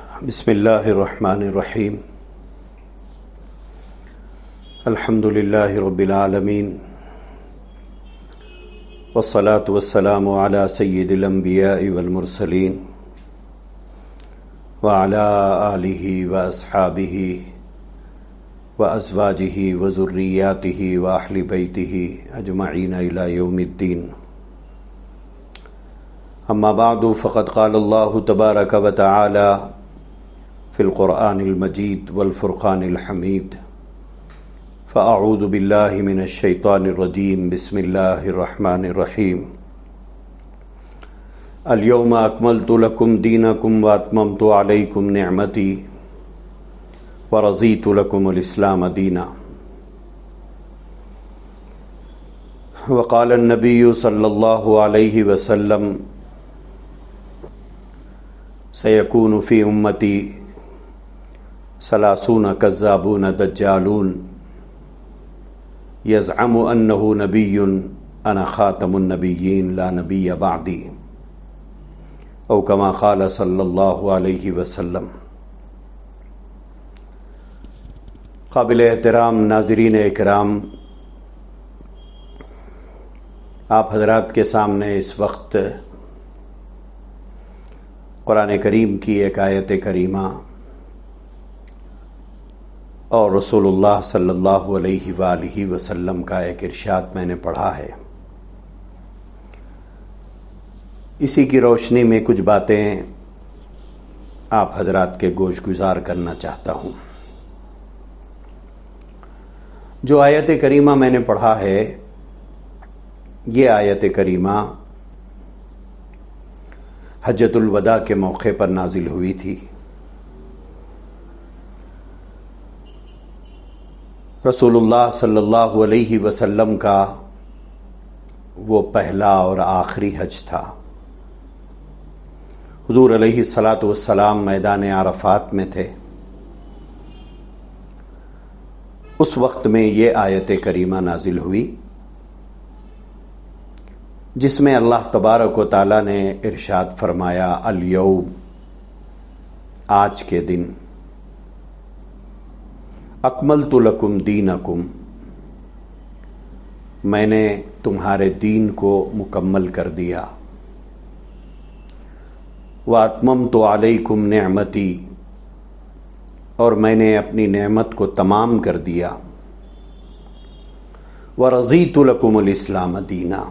بسم اللہ الرحمن الرحیم الحمد للہ رب العالمین والصلاة والسلام علی سید الانبیاء والمرسلین وعلی آلہ واصحابہ وازواجہ وذریاتہ واہل بیتہ اجمعین الی یوم الدین. اما بعد فقد قال اللہ تبارک وتعالی فی القرآن المجید والفرقان الحمید. فاعوذ باللہ من الشیطان الرجیم. بسم اللہ الرحمن الرحیم. اليوم اکملت لکم دینکم واتممت علیکم نعمتی ورضیت لکم الاسلام دینا. وقال النبی صلی اللہ علیہ وسلم سیکون فی امتی ثلاثون کذابون دجالون یزعم انہ نبی انا خاتم النبیین لا نبی بعدی او کما قال صلی اللہ علیہ وسلم. قابل احترام ناظرین اکرام، آپ حضرات کے سامنے اس وقت قرآن کریم کی ایک آیت کریمہ اور رسول اللہ صلی اللہ علیہ وآلہ وسلم کا ایک ارشاد میں نے پڑھا ہے. اسی کی روشنی میں کچھ باتیں آپ حضرات کے گوش گزار کرنا چاہتا ہوں. جو آیت کریمہ میں نے پڑھا ہے، یہ آیت کریمہ حجۃ الوداع کے موقع پر نازل ہوئی تھی. رسول اللہ صلی اللہ علیہ وسلم کا وہ پہلا اور آخری حج تھا. حضور علیہ الصلاۃ والسلام میدان عرفات میں تھے. اس وقت میں یہ آیت کریمہ نازل ہوئی جس میں اللہ تبارک و تعالی نے ارشاد فرمایا، الیوم، آج کے دن، اکملت لکم دینکم، میں نے تمہارے دین کو مکمل کر دیا، واتممت علیکم نعمتی، اور میں نے اپنی نعمت کو تمام کر دیا، ورضیت لکم الاسلام دینا،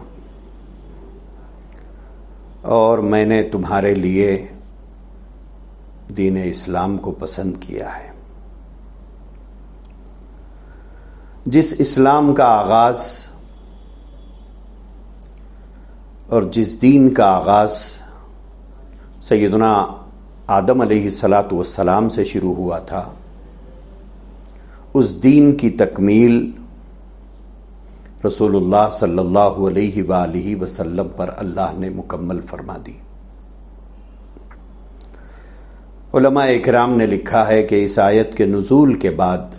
اور میں نے تمہارے لیے دین اسلام کو پسند کیا ہے. جس اسلام کا آغاز اور جس دین کا آغاز سیدنا آدم علیہ الصلاۃ والسلام سے شروع ہوا تھا، اس دین کی تکمیل رسول اللہ صلی اللہ علیہ وآلہ وسلم پر اللہ نے مکمل فرما دی. علماء اکرام نے لکھا ہے کہ اس آیت کے نزول کے بعد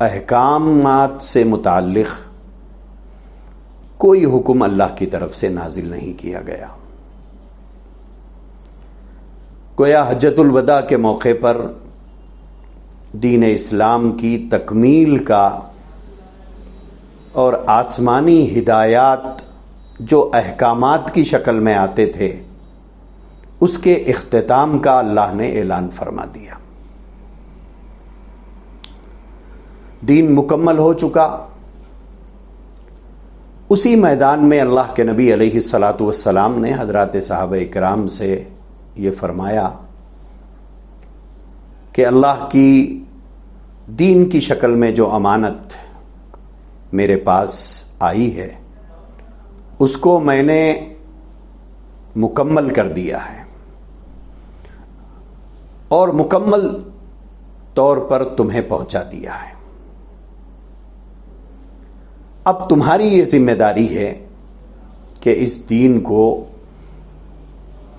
احکامات سے متعلق کوئی حکم اللہ کی طرف سے نازل نہیں کیا گیا. گویا حجۃ الوداع کے موقع پر دین اسلام کی تکمیل کا اور آسمانی ہدایات جو احکامات کی شکل میں آتے تھے، اس کے اختتام کا اللہ نے اعلان فرما دیا. دین مکمل ہو چکا. اسی میدان میں اللہ کے نبی علیہ الصلاۃ والسلام نے حضرات صحابہ اکرام سے یہ فرمایا کہ اللہ کی دین کی شکل میں جو امانت میرے پاس آئی ہے، اس کو میں نے مکمل کر دیا ہے اور مکمل طور پر تمہیں پہنچا دیا ہے. اب تمہاری یہ ذمہ داری ہے کہ اس دین کو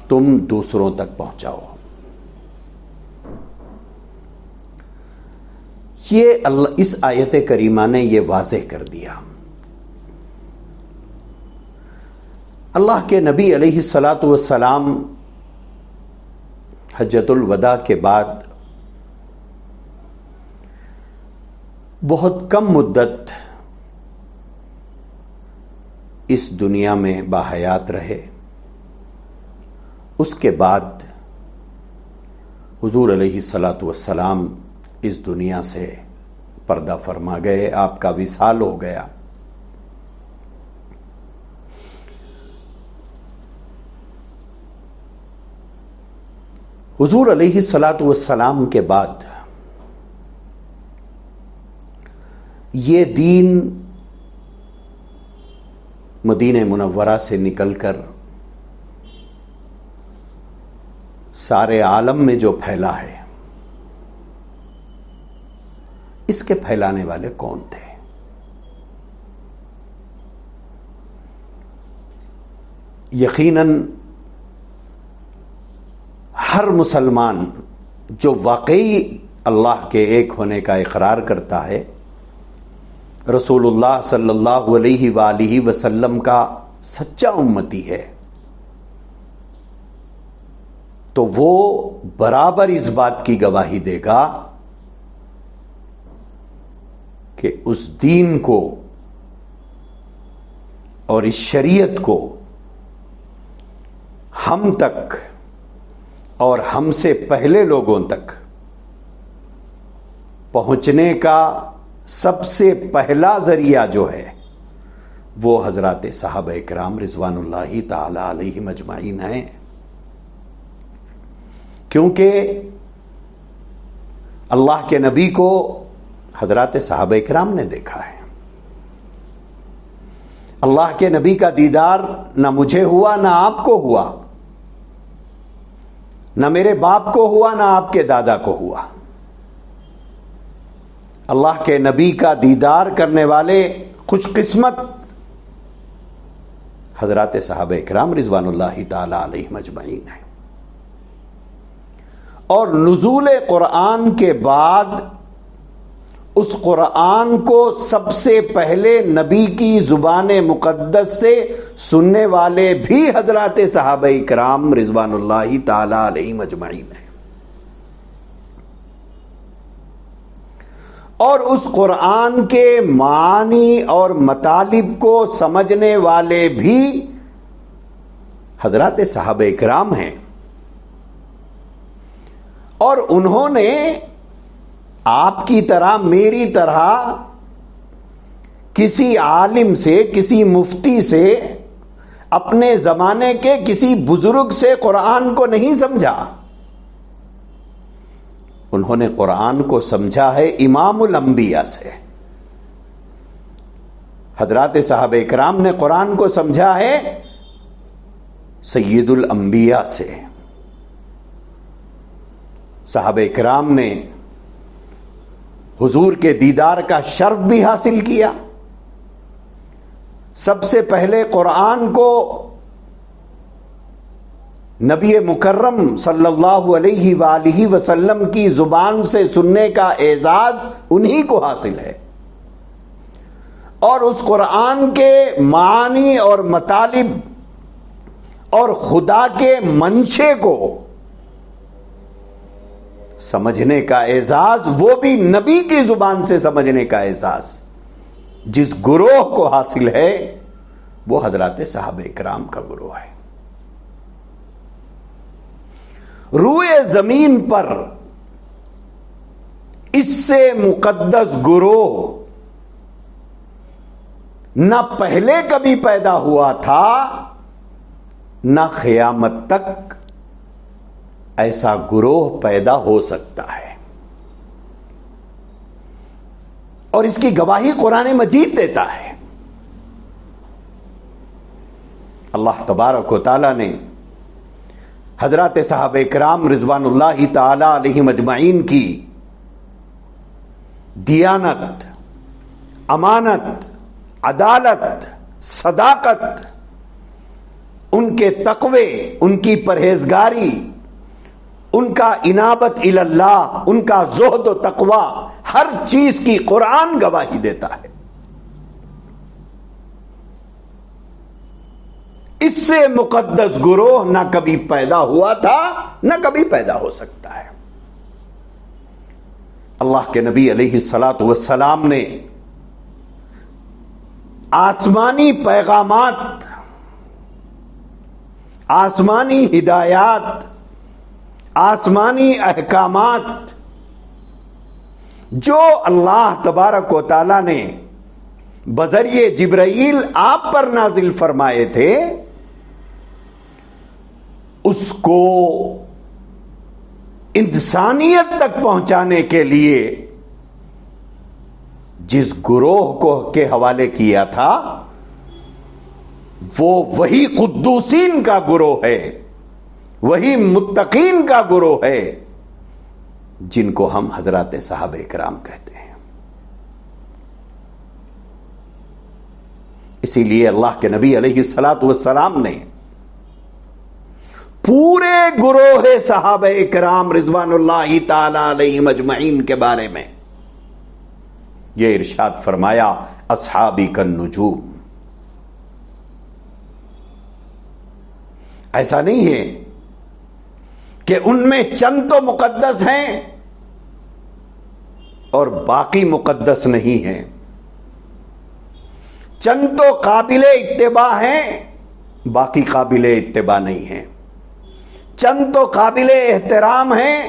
تم دوسروں تک پہنچاؤ. یہ اس آیت کریمہ نے یہ واضح کر دیا. اللہ کے نبی علیہ الصلاۃ والسلام حجۃ الوداع کے بعد بہت کم مدت اس دنیا میں باحیات رہے. اس کے بعد حضور علیہ الصلاۃ والسلام اس دنیا سے پردہ فرما گئے، آپ کا وصال ہو گیا. حضور علیہ الصلاۃ والسلام کے بعد یہ دین مدینہ منورہ سے نکل کر سارے عالم میں جو پھیلا ہے، اس کے پھیلانے والے کون تھے؟ یقیناً ہر مسلمان جو واقعی اللہ کے ایک ہونے کا اقرار کرتا ہے، رسول اللہ صلی اللہ علیہ وآلہ وسلم کا سچا امتی ہے، تو وہ برابر اس بات کی گواہی دے گا کہ اس دین کو اور اس شریعت کو ہم تک اور ہم سے پہلے لوگوں تک پہنچنے کا سب سے پہلا ذریعہ جو ہے وہ حضرات صحابہ کرام رضوان اللہ تعالی علیہم اجمعین ہیں. کیونکہ اللہ کے نبی کو حضرات صحابہ کرام نے دیکھا ہے. اللہ کے نبی کا دیدار نہ مجھے ہوا نہ آپ کو ہوا، نہ میرے باپ کو ہوا نہ آپ کے دادا کو ہوا. اللہ کے نبی کا دیدار کرنے والے خوش قسمت حضرات صحابہ کرام رضوان اللہ تعالی علیہم اجمعین ہیں. اور نزول قرآن کے بعد اس قرآن کو سب سے پہلے نبی کی زبان مقدس سے سننے والے بھی حضرات صحابہ کرام رضوان اللہ تعالی علیہم اجمعین ہیں. اور اس قرآن کے معانی اور مطالب کو سمجھنے والے بھی حضرات صحابہ کرام ہیں. اور انہوں نے آپ کی طرح میری طرح کسی عالم سے، کسی مفتی سے، اپنے زمانے کے کسی بزرگ سے قرآن کو نہیں سمجھا. انہوں نے قرآن کو سمجھا ہے امام الانبیاء سے. حضرات صحابہ کرام نے قرآن کو سمجھا ہے سید الانبیاء سے. صحابہ کرام نے حضور کے دیدار کا شرف بھی حاصل کیا. سب سے پہلے قرآن کو نبی مکرم صلی اللہ علیہ وآلہ وسلم کی زبان سے سننے کا اعزاز انہی کو حاصل ہے. اور اس قرآن کے معانی اور مطالب اور خدا کے منشے کو سمجھنے کا اعزاز، وہ بھی نبی کی زبان سے سمجھنے کا اعزاز جس گروہ کو حاصل ہے وہ حضرات صحابہ کرام کا گروہ ہے. روئے زمین پر اس سے مقدس گروہ نہ پہلے کبھی پیدا ہوا تھا نہ قیامت تک ایسا گروہ پیدا ہو سکتا ہے. اور اس کی گواہی قرآن مجید دیتا ہے. اللہ تبارک و تعالی نے حضرات صحابہ کرام رضوان اللہ تعالی علیہم اجمعین کی دیانت، امانت، عدالت، صداقت، ان کے تقوی، ان کی پرہیزگاری، ان کا انابت الی اللہ، ان کا زہد و تقوی، ہر چیز کی قرآن گواہی دیتا ہے. اس سے مقدس گروہ نہ کبھی پیدا ہوا تھا نہ کبھی پیدا ہو سکتا ہے۔ اللہ کے نبی علیہ الصلاۃ والسلام نے آسمانی پیغامات، آسمانی ہدایات، آسمانی احکامات جو اللہ تبارک و تعالی نے بذریعہ جبرائیل آپ پر نازل فرمائے تھے، اس کو انسانیت تک پہنچانے کے لیے جس گروہ کو کے حوالے کیا تھا وہ وہی قدوسین کا گروہ ہے، وہی متقین کا گروہ ہے جن کو ہم حضرات صحابہ کرام کہتے ہیں۔ اسی لیے اللہ کے نبی علیہ الصلاۃ والسلام نے پورے گروہ صحابہ کرام رضوان اللہ تعالی علیہم اجمعین کے بارے میں یہ ارشاد فرمایا، اصحابی کالنجوم۔ ایسا نہیں ہے کہ ان میں چند تو مقدس ہیں اور باقی مقدس نہیں ہیں، چند تو قابل اتباع ہیں باقی قابل اتباع نہیں ہیں، چند تو قابل احترام ہیں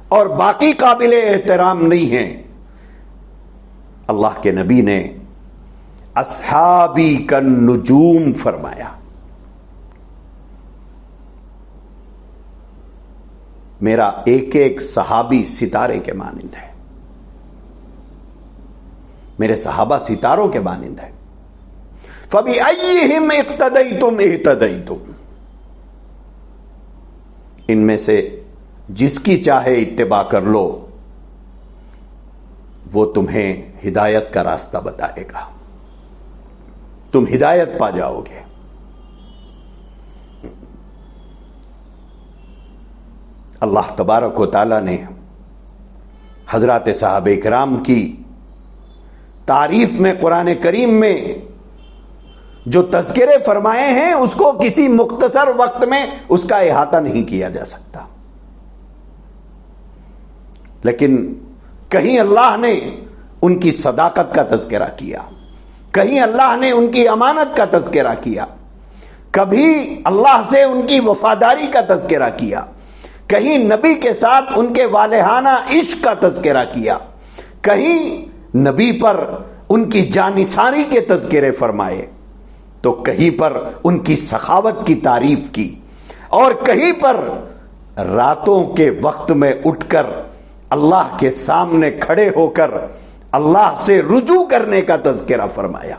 اور باقی قابل احترام نہیں ہیں۔ اللہ کے نبی نے اصحابی کالنجوم فرمایا۔ میرا ایک ایک صحابی ستارے کے مانند ہے، میرے صحابہ ستاروں کے مانند ہے۔ فَبِأَيِّهِمْ اقْتَدَيْتُمْ اهْتَدَيْتُمْ، ان میں سے جس کی چاہے اتباع کر لو، وہ تمہیں ہدایت کا راستہ بتائے گا، تم ہدایت پا جاؤ گے۔ اللہ تبارک و تعالی نے حضرات صحابہ کرام کی تعریف میں قرآن کریم میں جو تذکرے فرمائے ہیں اس کو کسی مختصر وقت میں اس کا احاطہ نہیں کیا جا سکتا، لیکن کہیں اللہ نے ان کی صداقت کا تذکرہ کیا، کہیں اللہ نے ان کی امانت کا تذکرہ کیا، کبھی اللہ سے ان کی وفاداری کا تذکرہ کیا، کہیں نبی کے ساتھ ان کے والہانہ عشق کا تذکرہ کیا، کہیں نبی پر ان کی جانثاری کے تذکرے فرمائے، تو کہیں پر ان کی سخاوت کی تعریف کی، اور کہیں پر راتوں کے وقت میں اٹھ کر اللہ کے سامنے کھڑے ہو کر اللہ سے رجوع کرنے کا تذکرہ فرمایا۔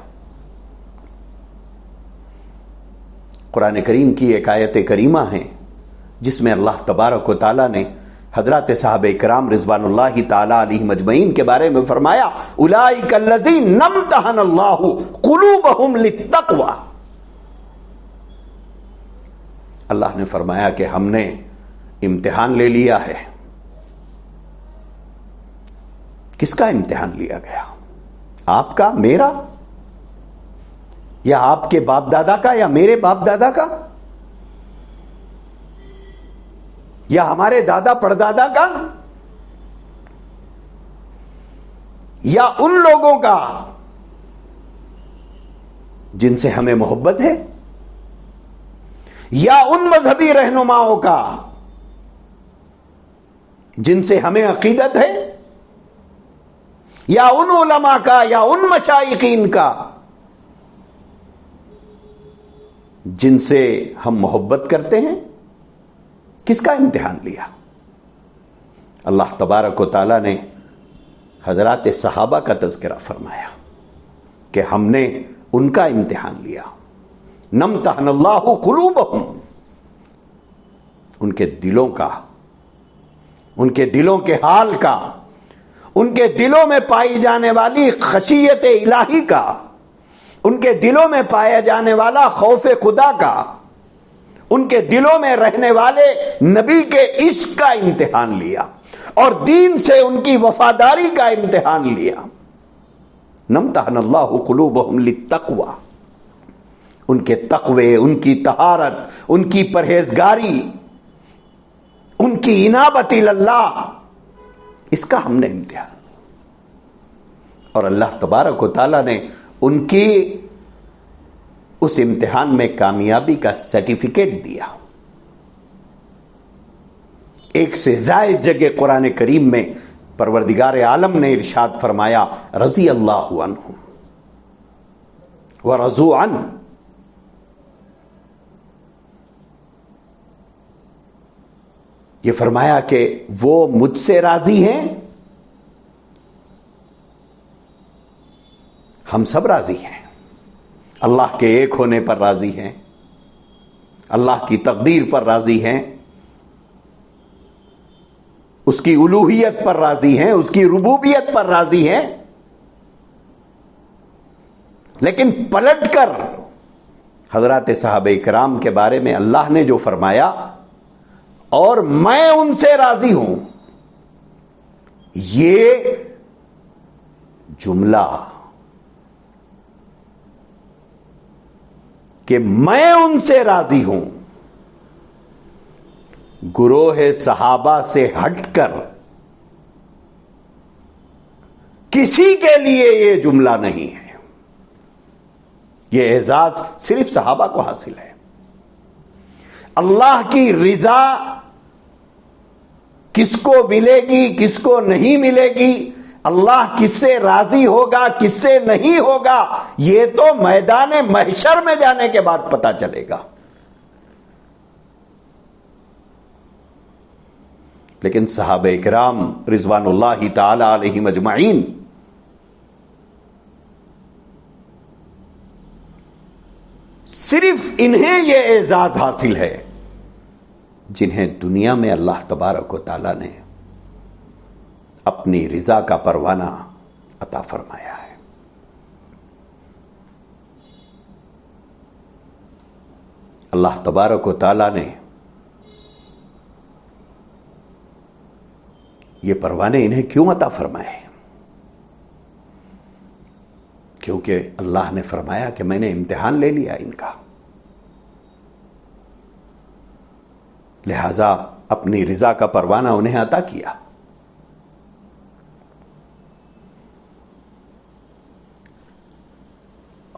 قرآن کریم کی ایک آیت کریمہ ہے جس میں اللہ تبارک و تعالی نے حضرات صحابہ کرام رضوان اللہ تعالی علیہم اجمعین کے بارے میں فرمایا، اولئک الذین امتحن اللہ قلوبہم للتقوی۔ اللہ نے فرمایا کہ ہم نے امتحان لے لیا ہے۔ کس کا امتحان لیا گیا؟ آپ کا، میرا، یا آپ کے باپ دادا کا، یا میرے باپ دادا کا، یا ہمارے دادا پردادا کا، یا ان لوگوں کا جن سے ہمیں محبت ہے، یا ان مذہبی رہنماؤں کا جن سے ہمیں عقیدت ہے، یا ان علماء کا، یا ان مشائخین کا جن سے ہم محبت کرتے ہیں؟ کس کا امتحان لیا؟ اللہ تبارک و تعالی نے حضرات صحابہ کا تذکرہ فرمایا کہ ہم نے ان کا امتحان لیا۔ نمتحن اللہ قلوبہم، ان کے دلوں کا، ان کے دلوں کے حال کا، ان کے دلوں میں پائی جانے والی خشیت الہی کا، ان کے دلوں میں پایا جانے والا خوف خدا کا، ان کے دلوں میں رہنے والے نبی کے عشق کا امتحان لیا، اور دین سے ان کی وفاداری کا امتحان لیا۔ نمتحن اللہ قلوبہم للتقوی، ان کے تقوی، ان کی طہارت، ان کی پرہیزگاری، ان کی انابت اللہ، اس کا ہم نے امتحان، اور اللہ تبارک و تعالیٰ نے ان کی اس امتحان میں کامیابی کا سرٹیفکیٹ دیا۔ ایک سے زائد جگہ قرآن کریم میں پروردگار عالم نے ارشاد فرمایا رضی اللہ عنہ ورضوا عنہ، یہ فرمایا کہ وہ مجھ سے راضی ہیں، ہم سب راضی ہیں، اللہ کے ایک ہونے پر راضی ہیں، اللہ کی تقدیر پر راضی ہیں، اس کی الوہیت پر راضی ہیں، اس کی ربوبیت پر راضی ہیں، لیکن پلٹ کر حضرات صحابہ کرام کے بارے میں اللہ نے جو فرمایا اور میں ان سے راضی ہوں، یہ جملہ کہ میں ان سے راضی ہوں گروہ صحابہ سے ہٹ کر کسی کے لیے یہ جملہ نہیں ہے۔ یہ اعزاز صرف صحابہ کو حاصل ہے۔ اللہ کی رضا کس کو ملے گی، کس کو نہیں ملے گی، اللہ کس سے راضی ہوگا، کس سے نہیں ہوگا، یہ تو میدان محشر میں جانے کے بعد پتا چلے گا۔ لیکن صحابہ کرام رضوان اللہ تعالی علیہم اجمعین صرف انہیں یہ اعزاز حاصل ہے جنہیں دنیا میں اللہ تبارک و تعالی نے اپنی رضا کا پروانہ عطا فرمایا ہے۔ اللہ تبارک و تعالی نے یہ پروانے انہیں کیوں عطا فرمائے؟ کیونکہ اللہ نے فرمایا کہ میں نے امتحان لے لیا ان کا، لہذا اپنی رضا کا پروانہ انہیں عطا کیا۔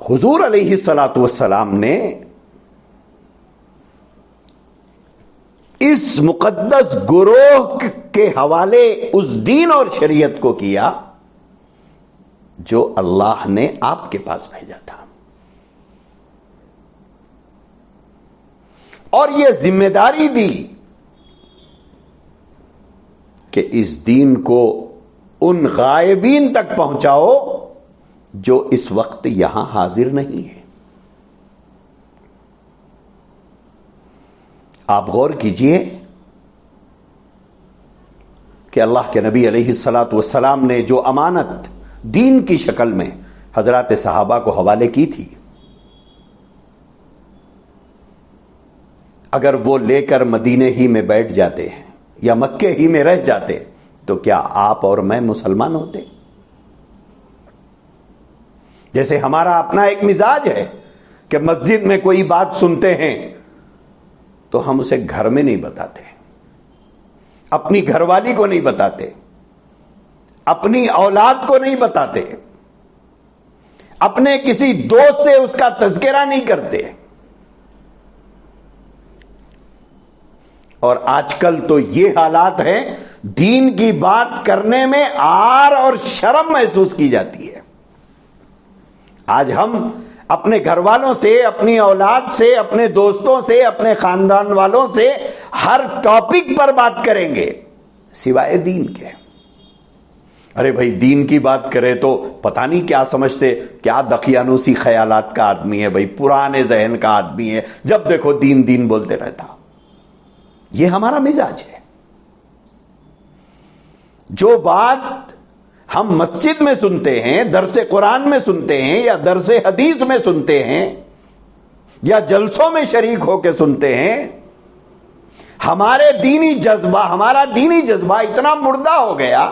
حضور علیہ الصلاۃ والسلام نے اس مقدس گروہ کے حوالے اس دین اور شریعت کو کیا جو اللہ نے آپ کے پاس بھیجا تھا، اور یہ ذمہ داری دی کہ اس دین کو ان غائبین تک پہنچاؤ جو اس وقت یہاں حاضر نہیں ہے۔ آپ غور کیجئے کہ اللہ کے نبی علیہ الصلاۃ والسلام نے جو امانت دین کی شکل میں حضرات صحابہ کو حوالے کی تھی، اگر وہ لے کر مدینے ہی میں بیٹھ جاتے یا مکے ہی میں رہ جاتے تو کیا آپ اور میں مسلمان ہوتے؟ جیسے ہمارا اپنا ایک مزاج ہے کہ مسجد میں کوئی بات سنتے ہیں تو ہم اسے گھر میں نہیں بتاتے، اپنی گھر والی کو نہیں بتاتے، اپنی اولاد کو نہیں بتاتے، اپنے کسی دوست سے اس کا تذکرہ نہیں کرتے۔ اور آج کل تو یہ حالات ہیں، دین کی بات کرنے میں عار اور شرم محسوس کی جاتی ہے۔ آج ہم اپنے گھر والوں سے، اپنی اولاد سے، اپنے دوستوں سے، اپنے خاندان والوں سے ہر ٹاپک پر بات کریں گے سوائے دین کے۔ ارے بھائی دین کی بات کرے تو پتہ نہیں کیا سمجھتے، کیا دقیانوسی خیالات کا آدمی ہے بھائی، پرانے ذہن کا آدمی ہے، جب دیکھو دین دین بولتے رہتا۔ یہ ہمارا مزاج ہے۔ جو بات ہم مسجد میں سنتے ہیں، درس قرآن میں سنتے ہیں، یا درس حدیث میں سنتے ہیں، یا جلسوں میں شریک ہو کے سنتے ہیں، ہمارا دینی جذبہ اتنا مردہ ہو گیا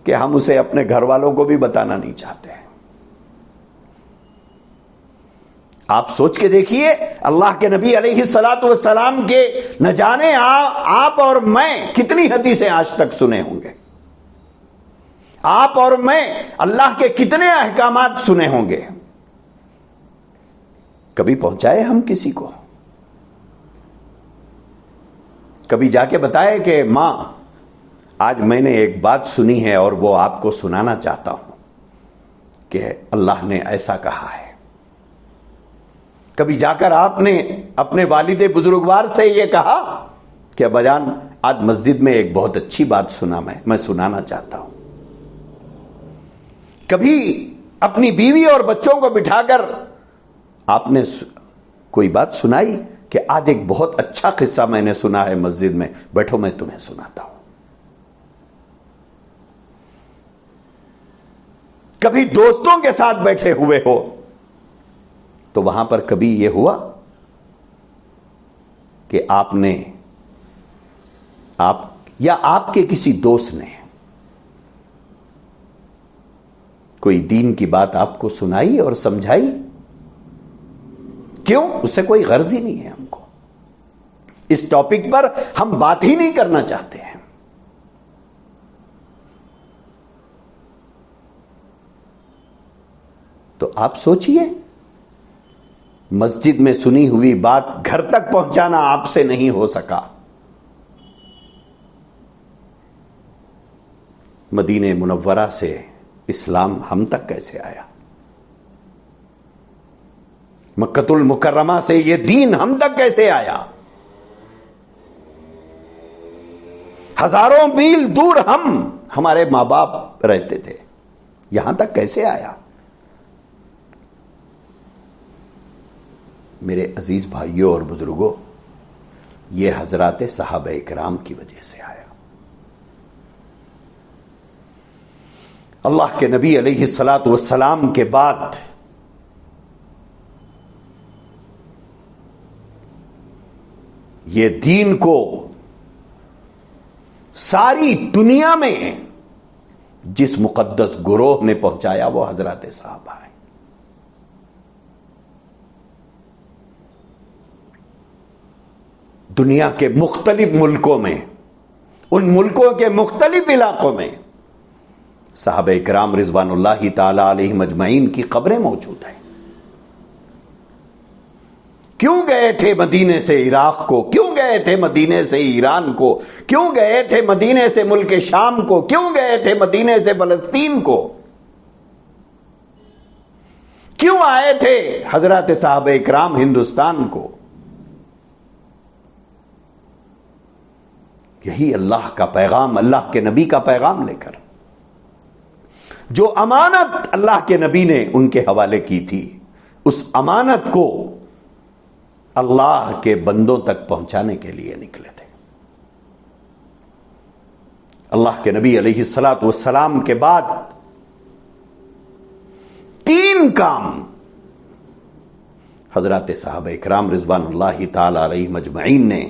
کہ ہم اسے اپنے گھر والوں کو بھی بتانا نہیں چاہتے ہیں۔ آپ سوچ کے دیکھیے، اللہ کے نبی علیہ الصلوۃ والسلام کے نہ جانے آپ اور میں کتنی حدیثیں آج تک سنے ہوں گے، آپ اور میں اللہ کے کتنے احکامات سنے ہوں گے، کبھی پہنچائے ہم کسی کو؟ کبھی جا کے بتائے کہ ماں آج میں نے ایک بات سنی ہے اور وہ آپ کو سنانا چاہتا ہوں کہ اللہ نے ایسا کہا ہے؟ کبھی جا کر آپ نے اپنے والد بزرگوار سے یہ کہا کہ ابا جان آج مسجد میں ایک بہت اچھی بات سنا، میں سنانا چاہتا ہوں؟ کبھی اپنی بیوی اور بچوں کو بٹھا کر آپ نے کوئی بات سنائی کہ آج ایک بہت اچھا قصہ میں نے سنا ہے مسجد میں، بیٹھو میں تمہیں سناتا ہوں؟ کبھی دوستوں کے ساتھ بیٹھے ہوئے ہو تو وہاں پر کبھی یہ ہوا کہ آپ یا آپ کے کسی دوست نے کوئی دین کی بات آپ کو سنائی اور سمجھائی؟ کیوں؟ اس سے کوئی غرض ہی نہیں ہے ہم کو، اس ٹاپک پر ہم بات ہی نہیں کرنا چاہتے ہیں۔ تو آپ سوچئے، مسجد میں سنی ہوئی بات گھر تک پہنچانا آپ سے نہیں ہو سکا، مدینہ منورہ سے اسلام ہم تک کیسے آیا؟ مکۃ المکرمہ سے یہ دین ہم تک کیسے آیا؟ ہزاروں میل دور ہمارے ماں باپ رہتے تھے، یہاں تک کیسے آیا؟ میرے عزیز بھائیوں اور بزرگوں، یہ حضرات صحابہ کرام کی وجہ سے آیا۔ اللہ کے نبی علیہ الصلوۃ والسلام کے بعد یہ دین کو ساری دنیا میں جس مقدس گروہ نے پہنچایا وہ حضرات صحابہ ہیں۔ دنیا کے مختلف ملکوں میں، ان ملکوں کے مختلف علاقوں میں صحابہ کرام رضوان اللہ تعالی علیہم اجمعین کی قبریں موجود ہیں۔ کیوں گئے تھے مدینے سے عراق کو؟ کیوں گئے تھے مدینے سے ایران کو؟ کیوں گئے تھے مدینے سے ملک شام کو؟ کیوں گئے تھے مدینے سے فلسطین کو؟ کیوں آئے تھے حضرات صحابہ کرام ہندوستان کو؟ یہی اللہ کا پیغام، اللہ کے نبی کا پیغام لے کر، جو امانت اللہ کے نبی نے ان کے حوالے کی تھی، اس امانت کو اللہ کے بندوں تک پہنچانے کے لیے نکلے تھے۔ اللہ کے نبی علیہ الصلوۃ والسلام کے بعد 3 کام حضرات صحابہ کرام رضوان اللہ تعالی علیہم اجمعین نے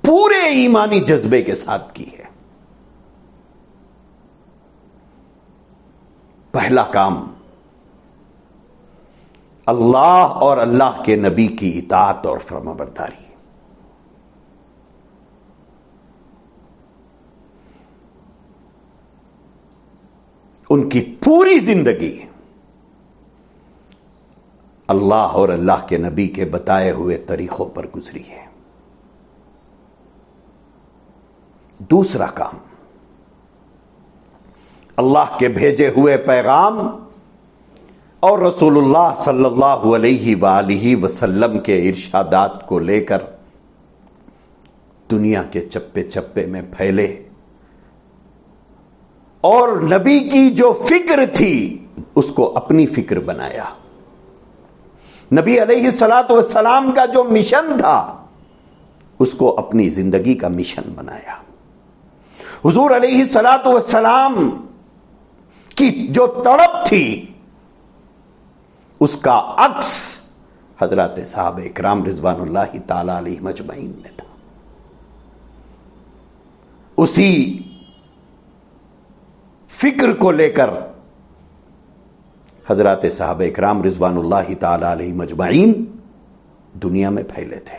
پورے ایمانی جذبے کے ساتھ کی ہے۔ پہلا کام، اللہ اور اللہ کے نبی کی اطاعت اور فرمانبرداری۔ ان کی پوری زندگی اللہ اور اللہ کے نبی کے بتائے ہوئے طریقوں پر گزری ہے۔ دوسرا کام، اللہ کے بھیجے ہوئے پیغام اور رسول اللہ صلی اللہ علیہ وآلہ وسلم کے ارشادات کو لے کر دنیا کے چپے چپے میں پھیلے، اور نبی کی جو فکر تھی اس کو اپنی فکر بنایا۔ نبی علیہ الصلوۃ والسلام کا جو مشن تھا اس کو اپنی زندگی کا مشن بنایا۔ حضور علیہ الصلوۃ والسلام کی جو تڑپ تھی اس کا عکس حضرات صحابہ کرام رضوان اللہ تعالی علیہم اجمعین میں تھا۔ اسی فکر کو لے کر حضرات صحابہ اکرام رضوان اللہ تعالی علیہ مجمعین دنیا میں پھیلے تھے.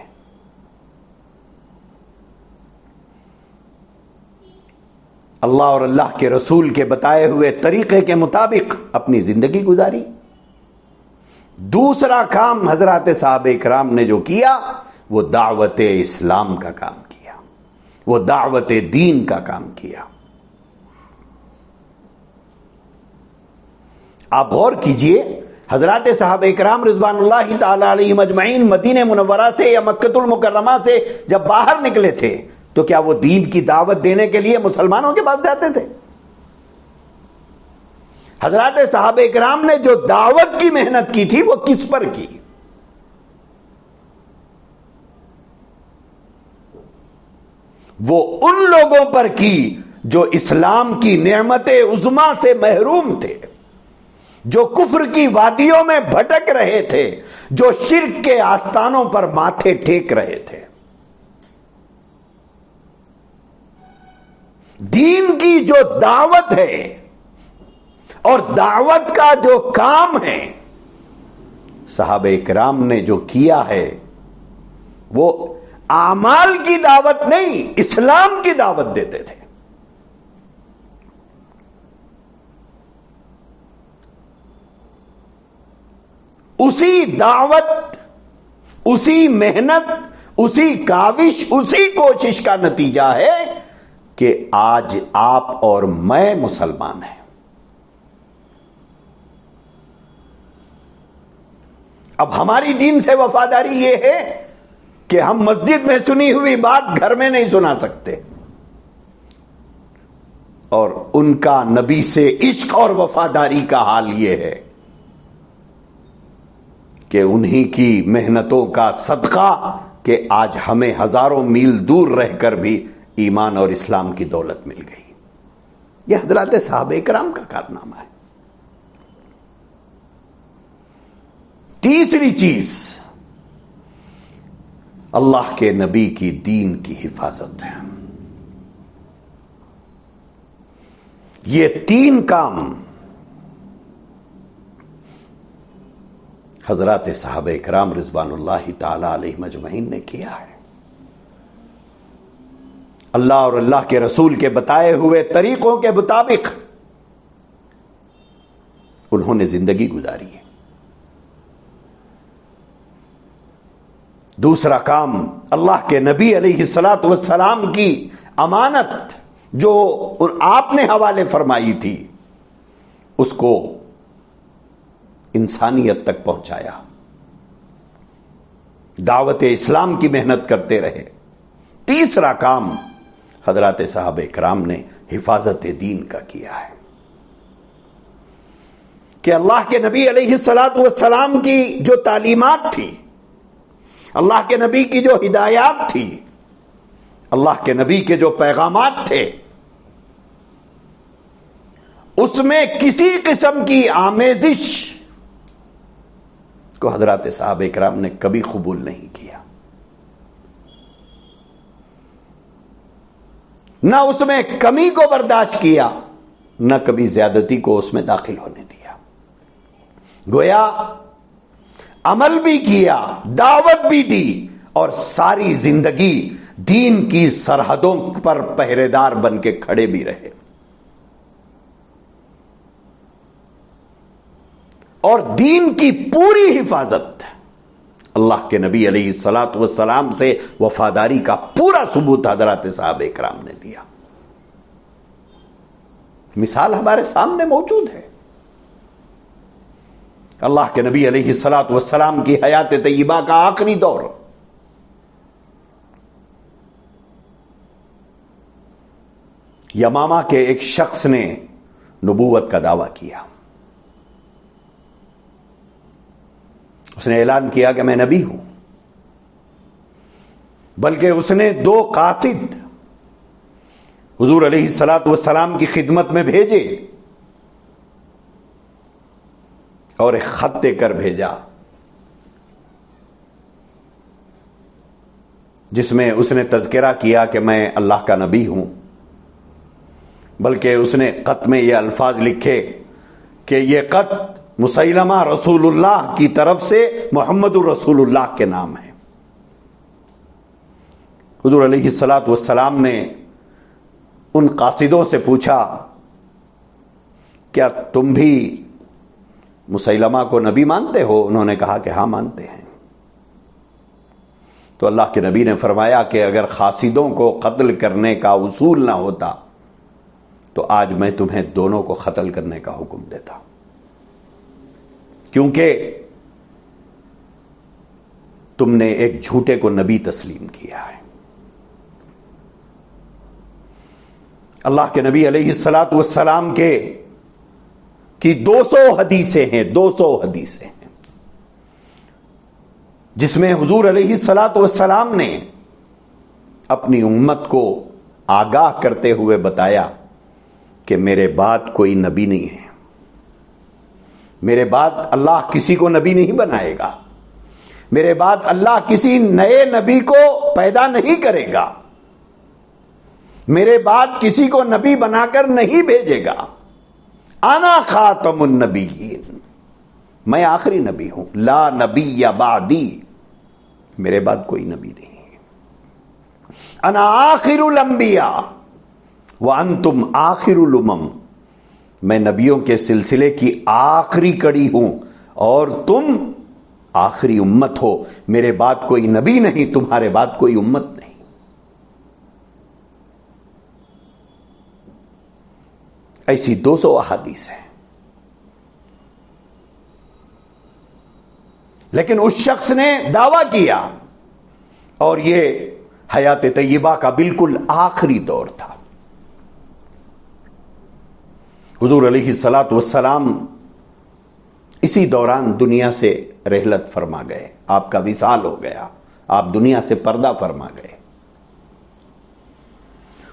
اللہ اور اللہ کے رسول کے بتائے ہوئے طریقے کے مطابق اپنی زندگی گزاری. دوسرا کام حضرات صحابہ اکرام نے جو کیا وہ دعوت اسلام کا کام کیا، وہ دعوت دین کا کام کیا. آپ غور کیجئے، حضرات صحابہ اکرام رضوان اللہ تعالی علیہ مجمعین مدینہ منورہ سے یا مکہ المکرمہ سے جب باہر نکلے تھے تو کیا وہ دین کی دعوت دینے کے لیے مسلمانوں کے پاس جاتے تھے؟ حضرات صحابہ اکرام نے جو دعوت کی محنت کی تھی وہ کس پر کی؟ وہ ان لوگوں پر کی جو اسلام کی نعمت عظمیٰ سے محروم تھے، جو کفر کی وادیوں میں بھٹک رہے تھے، جو شرک کے آستانوں پر ماتھے ٹیک رہے تھے. دین کی جو دعوت ہے اور دعوت کا جو کام ہے، صحابہ اکرام نے جو کیا ہے وہ اعمال کی دعوت نہیں، اسلام کی دعوت دیتے تھے. اسی دعوت، اسی محنت، اسی کاوش، اسی کوشش کا نتیجہ ہے کہ آج آپ اور میں مسلمان ہیں. اب ہماری دین سے وفاداری یہ ہے کہ ہم مسجد میں سنی ہوئی بات گھر میں نہیں سنا سکتے، اور ان کا نبی سے عشق اور وفاداری کا حال یہ ہے کہ انہی کی محنتوں کا صدقہ کہ آج ہمیں ہزاروں میل دور رہ کر بھی ایمان اور اسلام کی دولت مل گئی. یہ حضرات صحابہ اکرام کا کارنامہ ہے. تیسری چیز اللہ کے نبی کی دین کی حفاظت ہے. یہ تین کام حضرات صحابہ اکرام رضوان اللہ تعالی علیہ مجمعین نے کیا ہے. اللہ اور اللہ کے رسول کے بتائے ہوئے طریقوں کے مطابق انہوں نے زندگی گزاری ہے. دوسرا کام، اللہ کے نبی علیہ الصلوۃ والسلام کی امانت جو آپ نے حوالے فرمائی تھی اس کو انسانیت تک پہنچایا. دعوت اسلام کی محنت کرتے رہے. تیسرا کام حضرات صحابہ کرام نے حفاظت دین کا کیا ہے کہ اللہ کے نبی علیہ الصلوۃ والسلام کی جو تعلیمات تھی، اللہ کے نبی کی جو ہدایات تھی، اللہ کے نبی کے جو پیغامات تھے، اس میں کسی قسم کی آمیزش کو حضرات صحابہ کرام نے کبھی قبول نہیں کیا. نہ اس میں کمی کو برداشت کیا، نہ کبھی زیادتی کو اس میں داخل ہونے دیا. گویا عمل بھی کیا، دعوت بھی دی، اور ساری زندگی دین کی سرحدوں پر پہرے دار بن کے کھڑے بھی رہے. اور دین کی پوری حفاظت، اللہ کے نبی علیہ الصلوۃ والسلام سے وفاداری کا پورا ثبوت حضرات صحابہ کرام نے دیا. مثال ہمارے سامنے موجود ہے. اللہ کے نبی علیہ الصلوۃ والسلام کی حیات طیبہ کا آخری دور، یمامہ کے ایک شخص نے نبوت کا دعویٰ کیا. اس نے اعلان کیا کہ میں نبی ہوں، بلکہ اس نے 2 قاصد حضور علیہ الصلوۃ والسلام کی خدمت میں بھیجے اور ایک خط دے کر بھیجا جس میں اس نے تذکرہ کیا کہ میں اللہ کا نبی ہوں، بلکہ اس نے خط میں یہ الفاظ لکھے کہ یہ خط مسیلمہ رسول اللہ کی طرف سے محمد الرسول اللہ کے نام ہے۔ حضور علیہ الصلوۃ والسلام نے ان قاصدوں سے پوچھا کیا تم بھی مسیلمہ کو نبی مانتے ہو؟ انہوں نے کہا کہ ہاں مانتے ہیں۔ تو اللہ کے نبی نے فرمایا کہ اگر قاصدوں کو قتل کرنے کا اصول نہ ہوتا تو آج میں تمہیں دونوں کو قتل کرنے کا حکم دیتا، کیونکہ تم نے ایک جھوٹے کو نبی تسلیم کیا ہے۔ اللہ کے نبی علیہ الصلوۃ والسلام کی 200 حدیثیں ہیں، 200 حدیثیں ہیں، جس میں حضور علیہ الصلوۃ والسلام نے اپنی امت کو آگاہ کرتے ہوئے بتایا کہ میرے بعد کوئی نبی نہیں ہے، میرے بعد اللہ کسی کو نبی نہیں بنائے گا، میرے بعد اللہ کسی نئے نبی کو پیدا نہیں کرے گا، میرے بعد کسی کو نبی بنا کر نہیں بھیجے گا۔ انا خاتم النبیین، میں آخری نبی ہوں، لا نبی بعدی، میرے بعد کوئی نبی نہیں ہے۔ انا آخر الانبیاء وانتم آخر الامم، میں نبیوں کے سلسلے کی آخری کڑی ہوں اور تم آخری امت ہو، میرے بعد کوئی نبی نہیں، تمہارے بعد کوئی امت نہیں۔ ایسی 200 احادیث ہیں، لیکن اس شخص نے دعویٰ کیا، اور یہ حیات طیبہ کا بالکل آخری دور تھا۔ حضور علیہ الصلوۃ والسلام اسی دوران دنیا سے رحلت فرما گئے، آپ کا وصال ہو گیا، آپ دنیا سے پردہ فرما گئے۔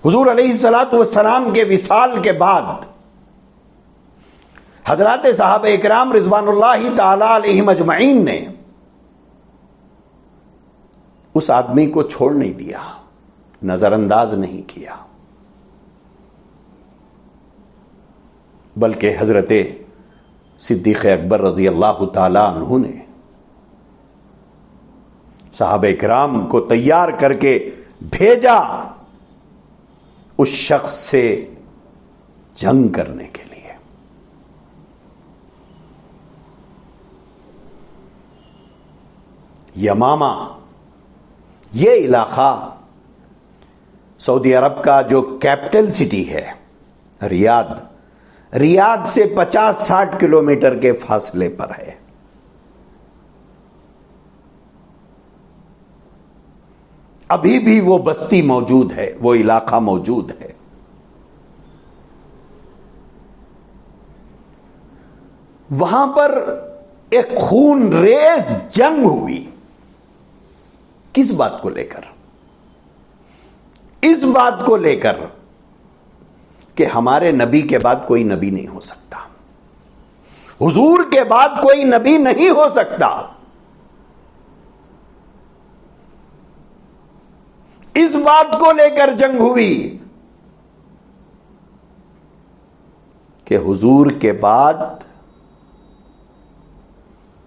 حضور علیہ الصلوۃ والسلام کے وصال کے بعد حضرات صحابہ اکرام رضوان اللہ تعالی علیہم اجمعین نے اس آدمی کو چھوڑ نہیں دیا، نظر انداز نہیں کیا، بلکہ حضرت صدیق اکبر رضی اللہ تعالی عنہ نے صحابہ کرام کو تیار کر کے بھیجا اس شخص سے جنگ کرنے کے لیے۔ یمامہ، یہ علاقہ سعودی عرب کا جو کیپٹل سٹی ہے ریاض سے 50-60 کلومیٹر کے فاصلے پر ہے۔ ابھی بھی وہ بستی موجود ہے، وہ علاقہ موجود ہے۔ وہاں پر ایک خون ریز جنگ ہوئی، کس بات کو لے کر؟ اس بات کو لے کر کہ ہمارے نبی کے بعد کوئی نبی نہیں ہو سکتا، حضور کے بعد کوئی نبی نہیں ہو سکتا۔ اس بات کو لے کر جنگ ہوئی کہ حضور کے بعد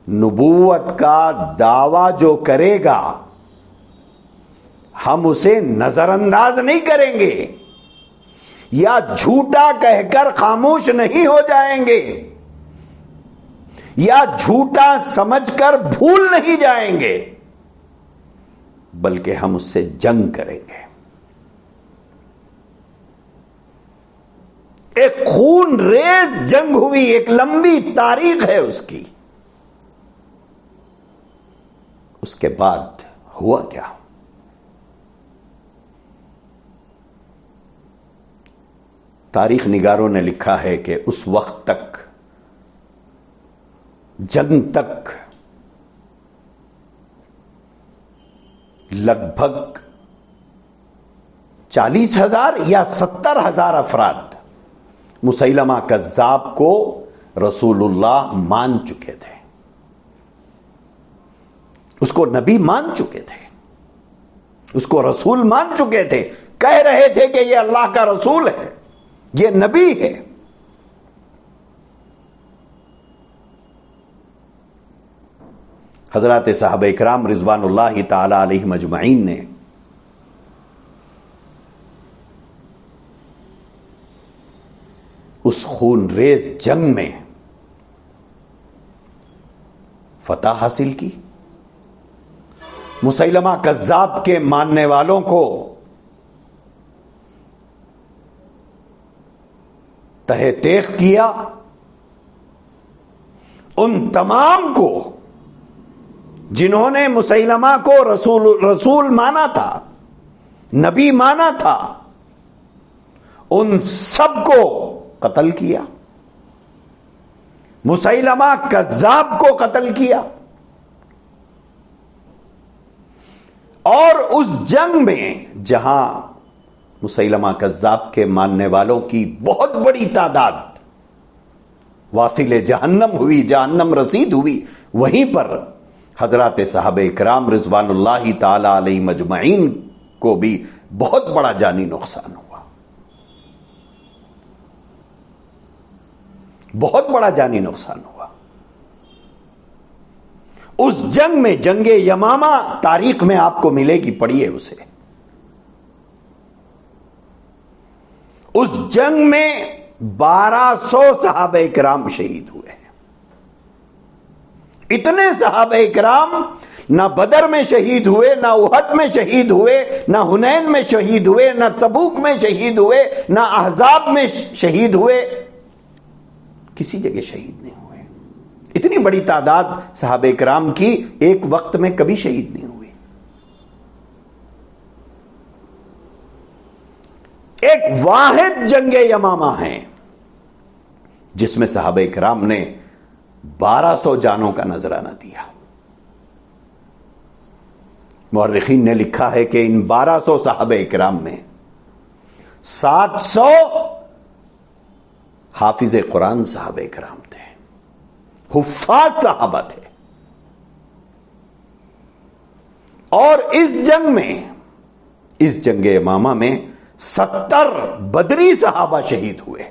نبوت کا دعویٰ جو کرے گا ہم اسے نظر انداز نہیں کریں گے، یا جھوٹا کہہ کر خاموش نہیں ہو جائیں گے، یا جھوٹا سمجھ کر بھول نہیں جائیں گے، بلکہ ہم اس سے جنگ کریں گے۔ ایک خون ریز جنگ ہوئی، ایک لمبی تاریخ ہے اس کی۔ اس کے بعد ہوا کیا؟ تاریخ نگاروں نے لکھا ہے کہ اس وقت تک، جنگ تک، لگ بھگ 40,000 یا 70,000 افراد مسیلمہ کذاب کو رسول اللہ مان چکے تھے، اس کو نبی مان چکے تھے، اس کو رسول مان چکے تھے، کہہ رہے تھے کہ یہ اللہ کا رسول ہے، یہ نبی ہے۔ حضرات صحابہ اکرام رضوان اللہ تعالی علیہم اجمعین نے اس خون ریز جنگ میں فتح حاصل کی، مسیلمہ کذاب کے ماننے والوں کو تہہ تیغ کیا، ان تمام کو جنہوں نے مسیلمہ کو رسول مانا تھا، نبی مانا تھا، ان سب کو قتل کیا، مسیلمہ کذاب کو قتل کیا۔ اور اس جنگ میں جہاں مسیلمہ کذاب کے ماننے والوں کی بہت بڑی تعداد واصل جہنم ہوئی، جہنم رسید ہوئی، وہیں پر حضرات صحابہ اکرام رضوان اللہ تعالی علیہم اجمعین کو بھی بہت بڑا جانی نقصان ہوا، بہت بڑا جانی نقصان ہوا۔ اس جنگ میں، جنگ یمامہ تاریخ میں آپ کو ملے گی، پڑھیے اسے۔ اس جنگ میں 1200 صحابہ اکرام شہید ہوئے ہیں۔ اتنے صحابہ اکرام نہ بدر میں شہید ہوئے، نہ احد میں شہید ہوئے، نہ حنین میں شہید ہوئے، نہ تبوک میں شہید ہوئے، نہ احزاب میں شہید ہوئے، کسی جگہ شہید نہیں ہوئے۔ اتنی بڑی تعداد صحابہ اکرام کی ایک وقت میں کبھی شہید نہیں ہوئی۔ ایک واحد جنگ یمامہ ہے جس میں صحابہ اکرام نے 1200 جانوں کا نذرانہ دیا۔ مورخین نے لکھا ہے کہ ان 1200 صحابہ اکرام میں 700 حافظ قرآن صحابہ اکرام تھے، حفاظ صحابہ تھے۔ اور اس جنگ میں، اس جنگ یمامہ میں 70 بدری صحابہ شہید ہوئے۔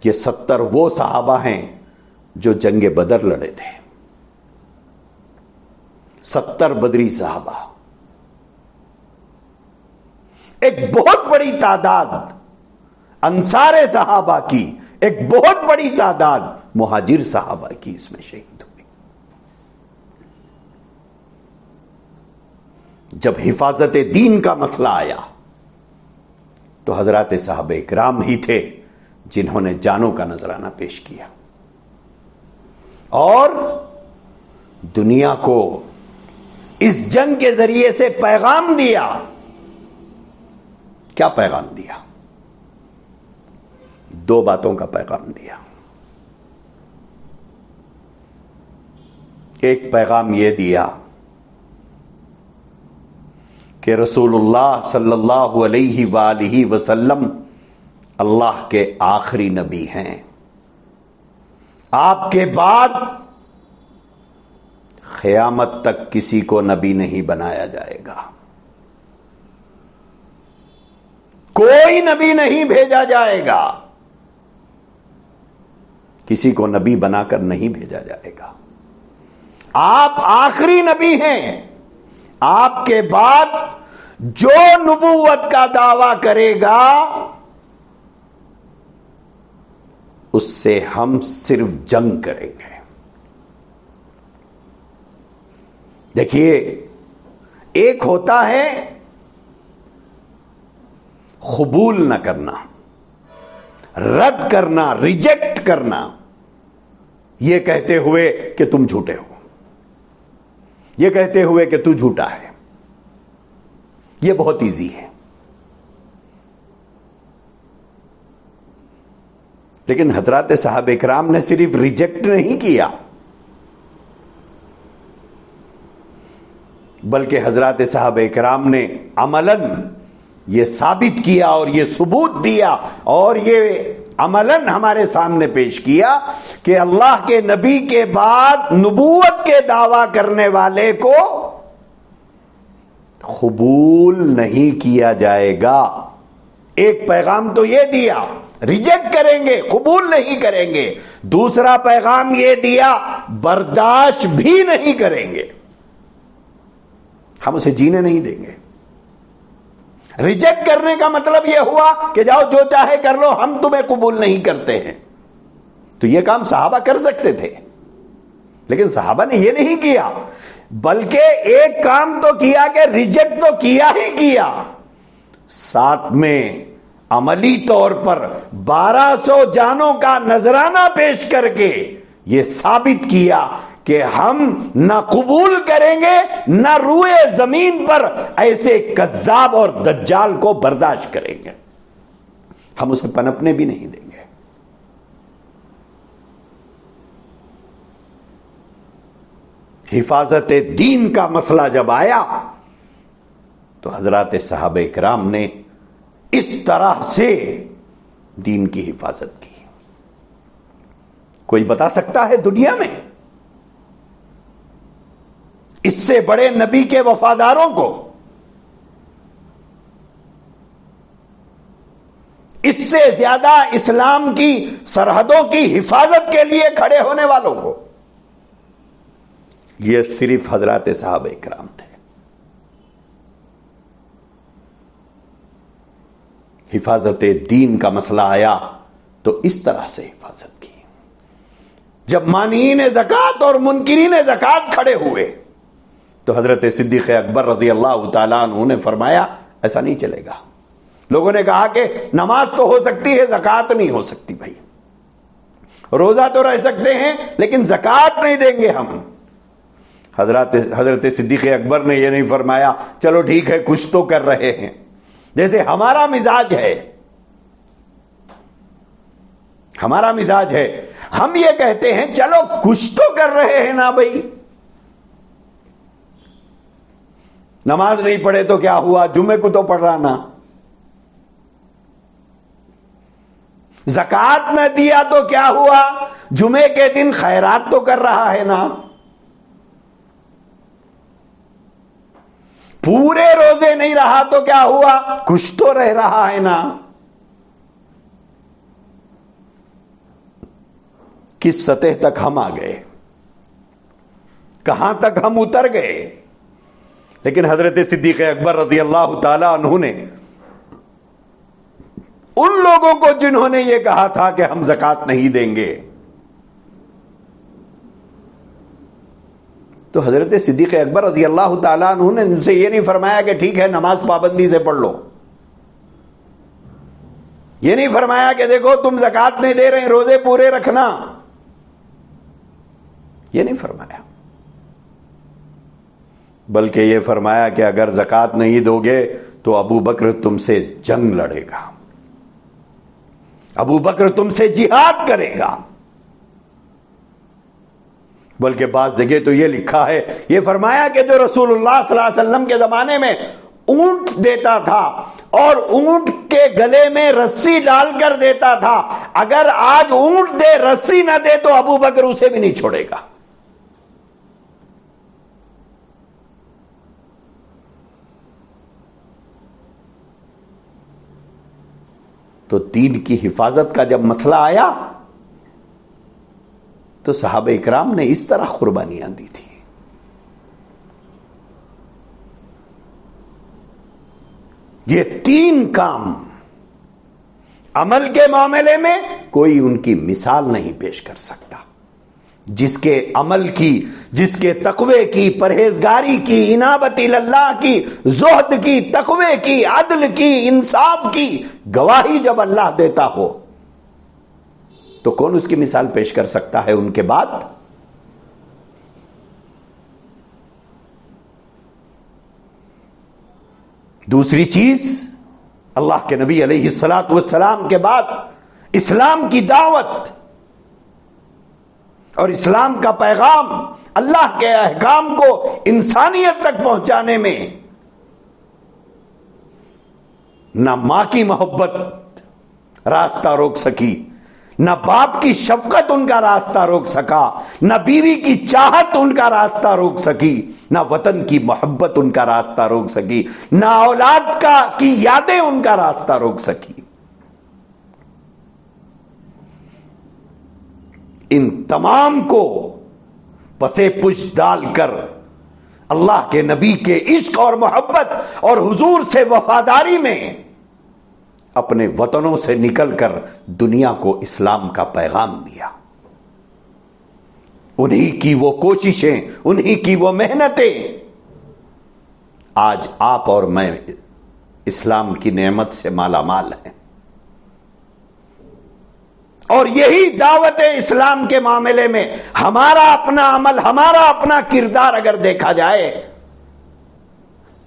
یہ 70 وہ صحابہ ہیں جو جنگ بدر لڑے تھے، 70 بدری صحابہ۔ ایک بہت بڑی تعداد انصار صحابہ کی، ایک بہت بڑی تعداد مہاجر صحابہ کی اس میں شہید ہوئی۔ جب حفاظت دین کا مسئلہ آیا تو حضرات صحابہ اکرام ہی تھے جنہوں نے جانوں کا نذرانہ پیش کیا اور دنیا کو اس جنگ کے ذریعے سے پیغام دیا۔ کیا پیغام دیا؟ 2 باتوں کا پیغام دیا۔ ایک پیغام یہ دیا کہ رسول اللہ صلی اللہ علیہ وآلہ وسلم اللہ کے آخری نبی ہیں، آپ کے بعد قیامت تک کسی کو نبی نہیں بنایا جائے گا، کوئی نبی نہیں بھیجا جائے گا، کسی کو نبی بنا کر نہیں بھیجا جائے گا، آپ آخری نبی ہیں، آپ کے بعد جو نبوت کا دعویٰ کرے گا اس سے ہم صرف جنگ کریں گے۔ دیکھیے، ایک ہوتا ہے قبول نہ کرنا، رد کرنا، ریجیکٹ کرنا، یہ کہتے ہوئے کہ تم جھوٹے ہو، یہ کہتے ہوئے کہ تو جھوٹا ہے، یہ بہت ایزی ہے۔ لیکن حضرات صحابہ کرام نے صرف ریجیکٹ نہیں کیا، بلکہ حضرات صحابہ کرام نے عملاً یہ ثابت کیا اور یہ ثبوت دیا اور یہ عملاً ہمارے سامنے پیش کیا کہ اللہ کے نبی کے بعد نبوت کے دعویٰ کرنے والے کو قبول نہیں کیا جائے گا ایک پیغام تو یہ دیا ریجیکٹ کریں گے، قبول نہیں کریں گے، دوسرا پیغام یہ دیا برداشت بھی نہیں کریں گے، ہم اسے جینے نہیں دیں گے۔ ریجیکٹ کرنے کا مطلب یہ ہوا کہ جاؤ جو چاہے کر لو، ہم تمہیں قبول نہیں کرتے ہیں۔ تو یہ کام صحابہ کر سکتے تھے، لیکن صحابہ نے یہ نہیں کیا، بلکہ ایک کام تو کیا کہ ریجیکٹ تو کیا ہی کیا، ساتھ میں عملی طور پر 1200 جانوں کا نذرانہ پیش کر کے یہ ثابت کیا کہ ہم نہ قبول کریں گے، نہ روئے زمین پر ایسے کذاب اور دجال کو برداشت کریں گے، ہم اسے پنپنے بھی نہیں دیں گے۔ حفاظت دین کا مسئلہ جب آیا تو حضرات صحابہ کرام نے اس طرح سے دین کی حفاظت کی۔ کوئی بتا سکتا ہے دنیا میں اس سے بڑے نبی کے وفاداروں کو، اس سے زیادہ اسلام کی سرحدوں کی حفاظت کے لیے کھڑے ہونے والوں کو؟ یہ صرف حضرات صحابہ کرام تھے۔ حفاظت دین کا مسئلہ آیا تو اس طرح سے حفاظت کی۔ جب مانعین زکوٰۃ اور منکرین زکوٰۃ کھڑے ہوئے تو حضرت صدیق اکبر رضی اللہ تعالیٰ عنہ نے فرمایا ایسا نہیں چلے گا۔ لوگوں نے کہا کہ نماز تو ہو سکتی ہے، زکوٰۃ نہیں ہو سکتی بھائی، روزہ تو رہ سکتے ہیں لیکن زکوٰۃ نہیں دیں گے ہم۔ حضرت صدیق اکبر نے یہ نہیں فرمایا چلو ٹھیک ہے کچھ تو کر رہے ہیں، جیسے ہمارا مزاج ہے، ہمارا مزاج ہے، ہم یہ کہتے ہیں چلو کچھ تو کر رہے ہیں نا بھائی، نماز نہیں پڑھے تو کیا ہوا، جمعے کو تو پڑھ رہا نا، زکوٰۃ نہ دیا تو کیا ہوا، جمعے کے دن خیرات تو کر رہا ہے نا، پورے روزے نہیں رہا تو کیا ہوا، کچھ تو رہ رہا ہے نا۔ کس سطح تک ہم آ گئے، کہاں تک ہم اتر گئے۔ لیکن حضرت صدیق اکبر رضی اللہ تعالی عنہ نے ان لوگوں کو جنہوں نے یہ کہا تھا کہ ہم زکوٰۃ نہیں دیں گے، تو حضرت صدیق اکبر رضی اللہ تعالیٰ عنہ نے ان سے یہ نہیں فرمایا کہ ٹھیک ہے نماز پابندی سے پڑھ لو، یہ نہیں فرمایا کہ دیکھو تم زکوٰۃ نہیں دے رہے روزے پورے رکھنا، یہ نہیں فرمایا، بلکہ یہ فرمایا کہ اگر زکوٰۃ نہیں دو گے تو ابو بکر تم سے جنگ لڑے گا، ابو بکر تم سے جہاد کرے گا۔ بلکہ بعض جگہ تو یہ لکھا ہے، یہ فرمایا کہ جو رسول اللہ صلی اللہ علیہ وسلم کے زمانے میں اونٹ دیتا تھا اور اونٹ کے گلے میں رسی ڈال کر دیتا تھا، اگر آج اونٹ دے رسی نہ دے تو ابو بکر اسے بھی نہیں چھوڑے گا۔ تو دین کی حفاظت کا جب مسئلہ آیا تو صحابہ اکرام نے اس طرح قربانیاں دی تھی۔ یہ تین کام عمل کے معاملے میں کوئی ان کی مثال نہیں پیش کر سکتا، جس کے عمل کی، جس کے تقوی کی، پرہیزگاری کی، انابت اللہ کی، زہد کی، تقوی کی، عدل کی، انصاف کی گواہی جب اللہ دیتا ہو تو کون اس کی مثال پیش کر سکتا ہے ان کے بعد؟ دوسری چیز، اللہ کے نبی علیہ الصلاۃ والسلام کے بعد اسلام کی دعوت اور اسلام کا پیغام، اللہ کے احکام کو انسانیت تک پہنچانے میں نہ ماں کی محبت راستہ روک سکی، نہ باپ کی شفقت ان کا راستہ روک سکا، نہ بیوی کی چاہت ان کا راستہ روک سکی، نہ وطن کی محبت ان کا راستہ روک سکی، نہ اولاد کی یادیں ان کا راستہ روک سکی۔ ان تمام کو پسے پش ڈال کر اللہ کے نبی کے عشق اور محبت اور حضور سے وفاداری میں اپنے وطنوں سے نکل کر دنیا کو اسلام کا پیغام دیا۔ انہی کی وہ کوششیں، انہی کی وہ محنتیں آج آپ اور میں اسلام کی نعمت سے مالا مال ہیں۔ اور یہی دعوت اسلام کے معاملے میں ہمارا اپنا عمل، ہمارا اپنا کردار اگر دیکھا جائے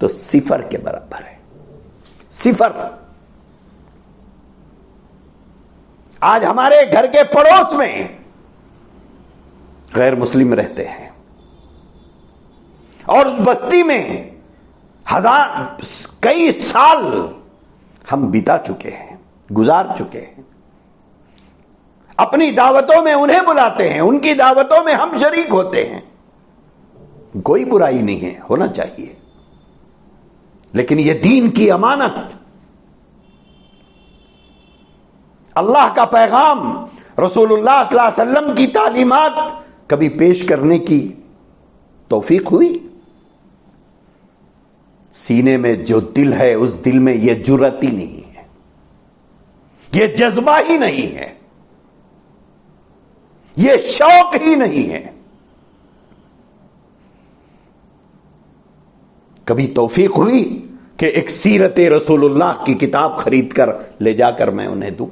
تو صفر کے برابر ہے، صفر۔ آج ہمارے گھر کے پڑوس میں غیر مسلم رہتے ہیں اور اس بستی میں کئی سال ہم بتا چکے ہیں، گزار چکے ہیں۔ اپنی دعوتوں میں انہیں بلاتے ہیں، ان کی دعوتوں میں ہم شریک ہوتے ہیں۔ کوئی برائی نہیں ہے، ہونا چاہیے، لیکن یہ دین کی امانت، اللہ کا پیغام، رسول اللہ صلی اللہ علیہ وسلم کی تعلیمات کبھی پیش کرنے کی توفیق ہوئی؟ سینے میں جو دل ہے اس دل میں یہ جرأت ہی نہیں ہے، یہ جذبہ ہی نہیں ہے، یہ شوق ہی نہیں ہے۔ کبھی توفیق ہوئی کہ ایک سیرت رسول اللہ کی کتاب خرید کر لے جا کر میں انہیں دوں؟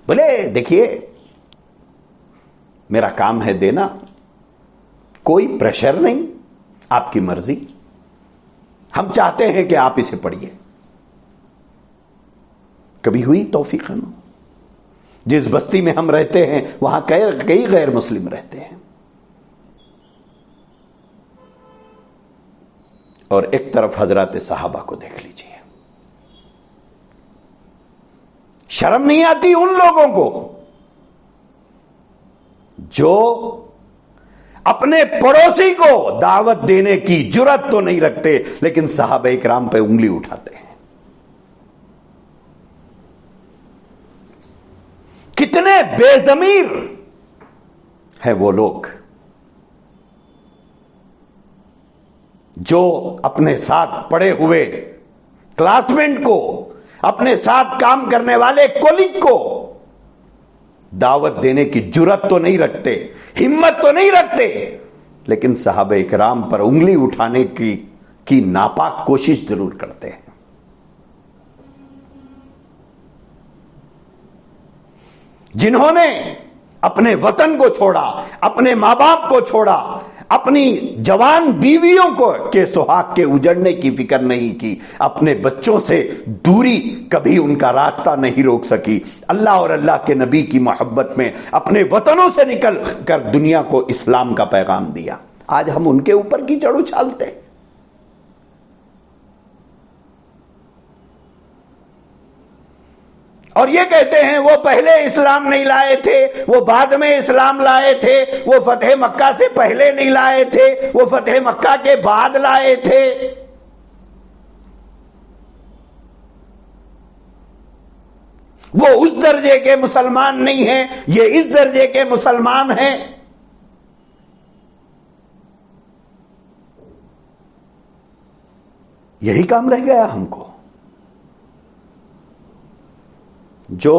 بولے دیکھیے میرا کام ہے دینا، کوئی پریشر نہیں، آپ کی مرضی، ہم چاہتے ہیں کہ آپ اسے پڑھیے۔ کبھی ہوئی توفیق؟ جس بستی میں ہم رہتے ہیں وہاں کئی غیر مسلم رہتے ہیں، اور ایک طرف حضرات صحابہ کو دیکھ لیجئے، شرم نہیں آتی ان لوگوں کو جو اپنے پڑوسی کو دعوت دینے کی جرأت تو نہیں رکھتے لیکن صحابہ کرام پہ انگلی اٹھاتے ہیں۔ کتنے بے ضمیر ہیں وہ لوگ جو اپنے ساتھ پڑے ہوئے کلاس میٹ کو، اپنے ساتھ کام کرنے والے کولیگ کو دعوت دینے کی جرأت تو نہیں رکھتے، ہمت تو نہیں رکھتے، لیکن صحابہ کرام پر انگلی اٹھانے کی ناپاک کوشش ضرور کرتے ہیں۔ جنہوں نے اپنے وطن کو چھوڑا، اپنے ماں باپ کو چھوڑا، اپنی جوان بیویوں کو کے سہاگ کے اجڑنے کی فکر نہیں کی، اپنے بچوں سے دوری کبھی ان کا راستہ نہیں روک سکی، اللہ اور اللہ کے نبی کی محبت میں اپنے وطنوں سے نکل کر دنیا کو اسلام کا پیغام دیا۔ آج ہم ان کے اوپر کیچڑ اچھالتے ہیں۔ اور یہ کہتے ہیں وہ پہلے اسلام نہیں لائے تھے، وہ بعد میں اسلام لائے تھے، وہ فتح مکہ سے پہلے نہیں لائے تھے، وہ فتح مکہ کے بعد لائے تھے۔ وہ اس درجے کے مسلمان نہیں ہیں، یہ اس درجے کے مسلمان ہیں۔ یہی کام رہ گیا ہم کو، جو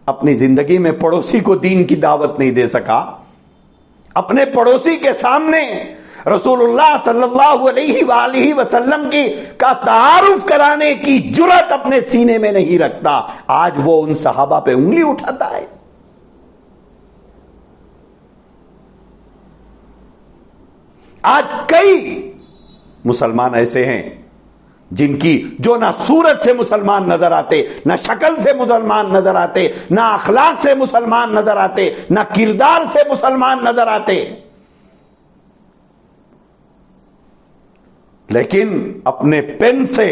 اپنی زندگی میں پڑوسی کو دین کی دعوت نہیں دے سکا، اپنے پڑوسی کے سامنے رسول اللہ صلی اللہ علیہ وآلہ وسلم کا تعارف کرانے کی جرأت اپنے سینے میں نہیں رکھتا، آج وہ ان صحابہ پہ انگلی اٹھاتا ہے۔ آج کئی مسلمان ایسے ہیں جو نہ صورت سے مسلمان نظر آتے، نہ شکل سے مسلمان نظر آتے، نہ اخلاق سے مسلمان نظر آتے، نہ کردار سے مسلمان نظر آتے، لیکن اپنے پن سے،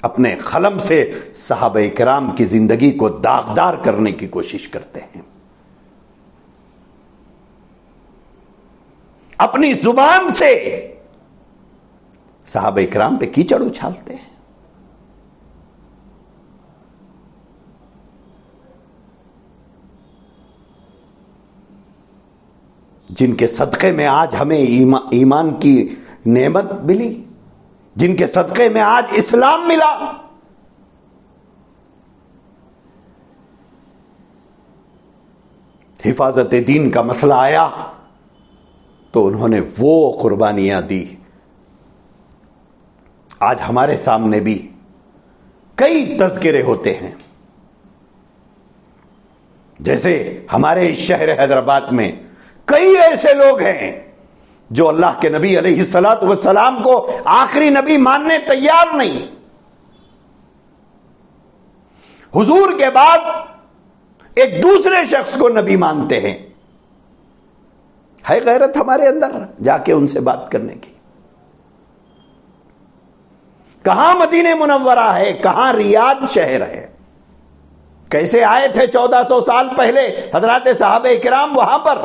اپنے قلم سے صحابہ کرام کی زندگی کو داغدار کرنے کی کوشش کرتے ہیں، اپنی زبان سے صحابہ کرام پہ کیچڑ اچھالتے ہیں۔ جن کے صدقے میں آج ہمیں ایمان کی نعمت ملی، جن کے صدقے میں آج اسلام ملا، حفاظت دین کا مسئلہ آیا تو انہوں نے وہ قربانیاں دی۔ آج ہمارے سامنے بھی کئی تذکرے ہوتے ہیں، جیسے ہمارے شہر حیدرآباد میں کئی ایسے لوگ ہیں جو اللہ کے نبی علیہ الصلوۃ والسلام کو آخری نبی ماننے تیار نہیں، حضور کے بعد ایک دوسرے شخص کو نبی مانتے ہیں۔ ہے غیرت ہمارے اندر جا کے ان سے بات کرنے کی؟ کہاں مدینہ منورہ ہے، کہاں ریاض شہر ہے؟ کیسے آئے تھے 1400 سال پہلے حضرات صحابہ کرام وہاں پر؟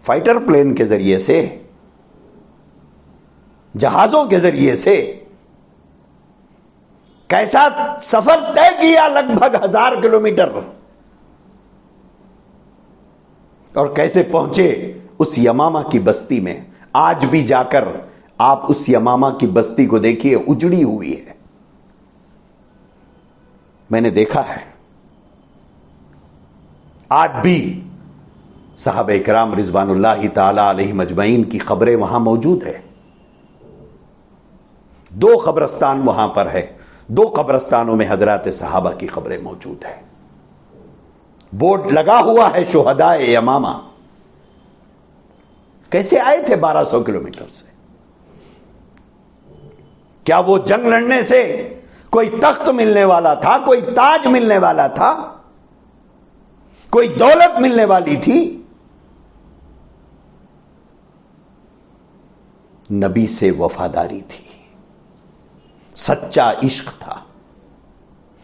فائٹر پلین کے ذریعے سے، جہازوں کے ذریعے سے، کیسا سفر طے کیا، لگ بھگ 1000 کلومیٹر، اور کیسے پہنچے اس یمامہ کی بستی میں۔ آج بھی جا کر آپ اس یمامہ کی بستی کو دیکھیے، اجڑی ہوئی ہے، میں نے دیکھا ہے۔ آج بھی صحابہ کرام رضوان اللہ تعالی علیہم اجمعین کی قبریں وہاں موجود ہے۔ 2 قبرستان وہاں پر ہے، 2 قبرستانوں میں حضرات صحابہ کی قبریں موجود ہیں۔ بورڈ لگا ہوا ہے شہداء یمامہ۔ کیسے آئے تھے 1200 کلومیٹر سے؟ کیا وہ جنگ لڑنے سے کوئی تخت ملنے والا تھا، کوئی تاج ملنے والا تھا، کوئی دولت ملنے والی تھی؟ نبی سے وفاداری تھی، سچا عشق تھا۔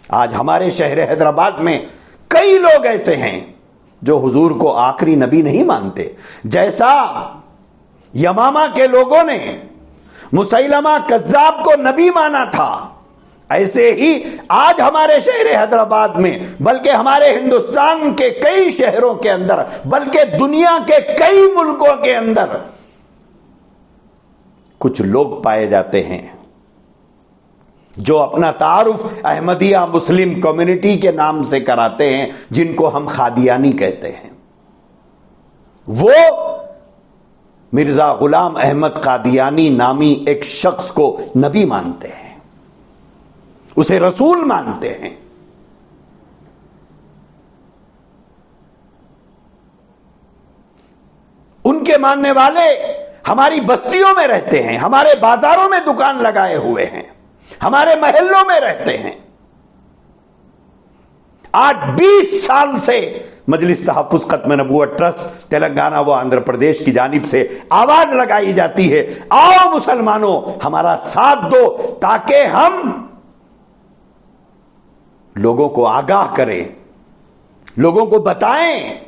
آج ہمارے شہر حیدرآباد میں کئی لوگ ایسے ہیں جو حضور کو آخری نبی نہیں مانتے۔ جیسا یمامہ کے لوگوں نے مسیلمہ کذاب کو نبی مانا تھا، ایسے ہی آج ہمارے شہر حیدرآباد میں، بلکہ ہمارے ہندوستان کے کئی شہروں کے اندر، بلکہ دنیا کے کئی ملکوں کے اندر کچھ لوگ پائے جاتے ہیں جو اپنا تعارف احمدیہ مسلم کمیونٹی کے نام سے کراتے ہیں، جن کو ہم قادیانی کہتے ہیں۔ وہ مرزا غلام احمد قادیانی نامی ایک شخص کو نبی مانتے ہیں، اسے رسول مانتے ہیں۔ ان کے ماننے والے ہماری بستیوں میں رہتے ہیں، ہمارے بازاروں میں دکان لگائے ہوئے ہیں، ہمارے محلوں میں رہتے ہیں۔ آج 20 سال سے مجلس تحفظ ختم نبوت ٹرسٹ تلنگانہ و آندھرا پردیش کی جانب سے آواز لگائی جاتی ہے، آؤ مسلمانوں ہمارا ساتھ دو، تاکہ ہم لوگوں کو آگاہ کریں، لوگوں کو بتائیں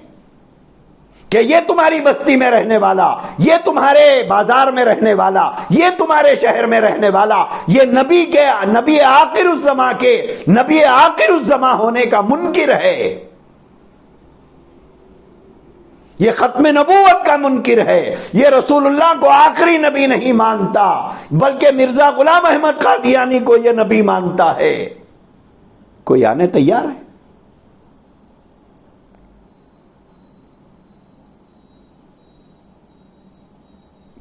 کہ یہ تمہاری بستی میں رہنے والا، یہ تمہارے بازار میں رہنے والا، یہ تمہارے شہر میں رہنے والا، یہ نبی آخر الزمان کے نبی آخر الزمان ہونے کا منکر ہے، یہ ختم نبوت کا منکر ہے، یہ رسول اللہ کو آخری نبی نہیں مانتا، بلکہ مرزا غلام احمد قادیانی کو یہ نبی مانتا ہے۔ کوئی آنے تیار ہے؟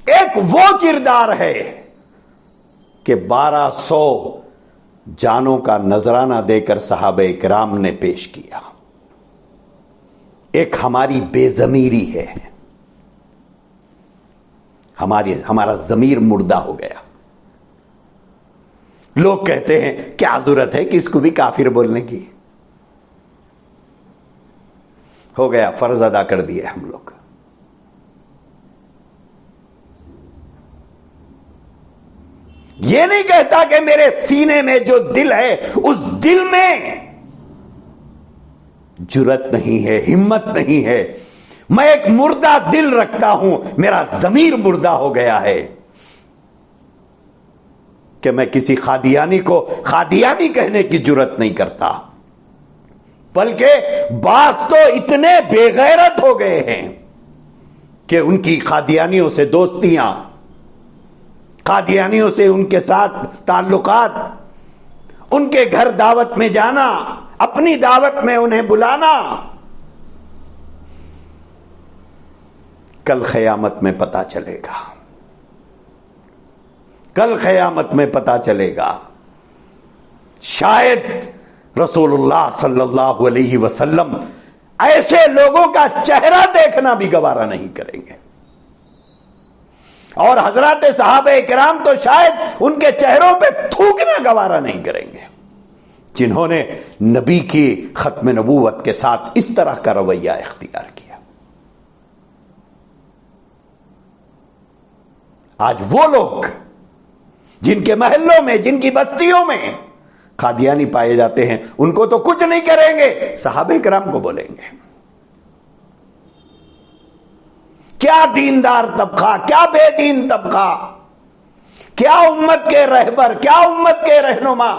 ایک وہ کردار ہے کہ 1200 جانوں کا نذرانہ دے کر صحابہ کرام نے پیش کیا۔ ایک ہماری بے ضمیری ہے، ہمارا ضمیر مردہ ہو گیا۔ لوگ کہتے ہیں کیا ضرورت ہے کہ اس کو بھی کافر بولنے کی؟ ہو گیا، فرض ادا کر دیے ہم لوگ۔ یہ نہیں کہتا کہ میرے سینے میں جو دل ہے اس دل میں جرأت نہیں ہے، ہمت نہیں ہے. میں ایک مردہ دل رکھتا ہوں، میرا ضمیر مردہ ہو گیا ہے کہ میں کسی قادیانی کو قادیانی کہنے کی جرأت نہیں کرتا. بلکہ بعض تو اتنے بے غیرت ہو گئے ہیں کہ ان کی قادیانیوں سے دوستیاں، قادیانیوں سے ان کے ساتھ تعلقات، ان کے گھر دعوت میں جانا، اپنی دعوت میں انہیں بلانا، کل قیامت میں پتہ چلے گا. کل قیامت میں پتہ چلے گا. شاید رسول اللہ صلی اللہ علیہ وسلم ایسے لوگوں کا چہرہ دیکھنا بھی گوارا نہیں کریں گے، اور حضرات صحابہ کرام تو شاید ان کے چہروں پہ تھوکنا گوارا نہیں کریں گے جنہوں نے نبی کی ختم نبوت کے ساتھ اس طرح کا رویہ اختیار کیا. آج وہ لوگ جن کے محلوں میں، جن کی بستیوں میں قادیانی پائے جاتے ہیں، ان کو تو کچھ نہیں کریں گے، صحابہ کرام کو بولیں گے. کیا دیندار طبقہ، کیا بے دین طبقہ، کیا امت کے رہبر، کیا امت کے رہنما،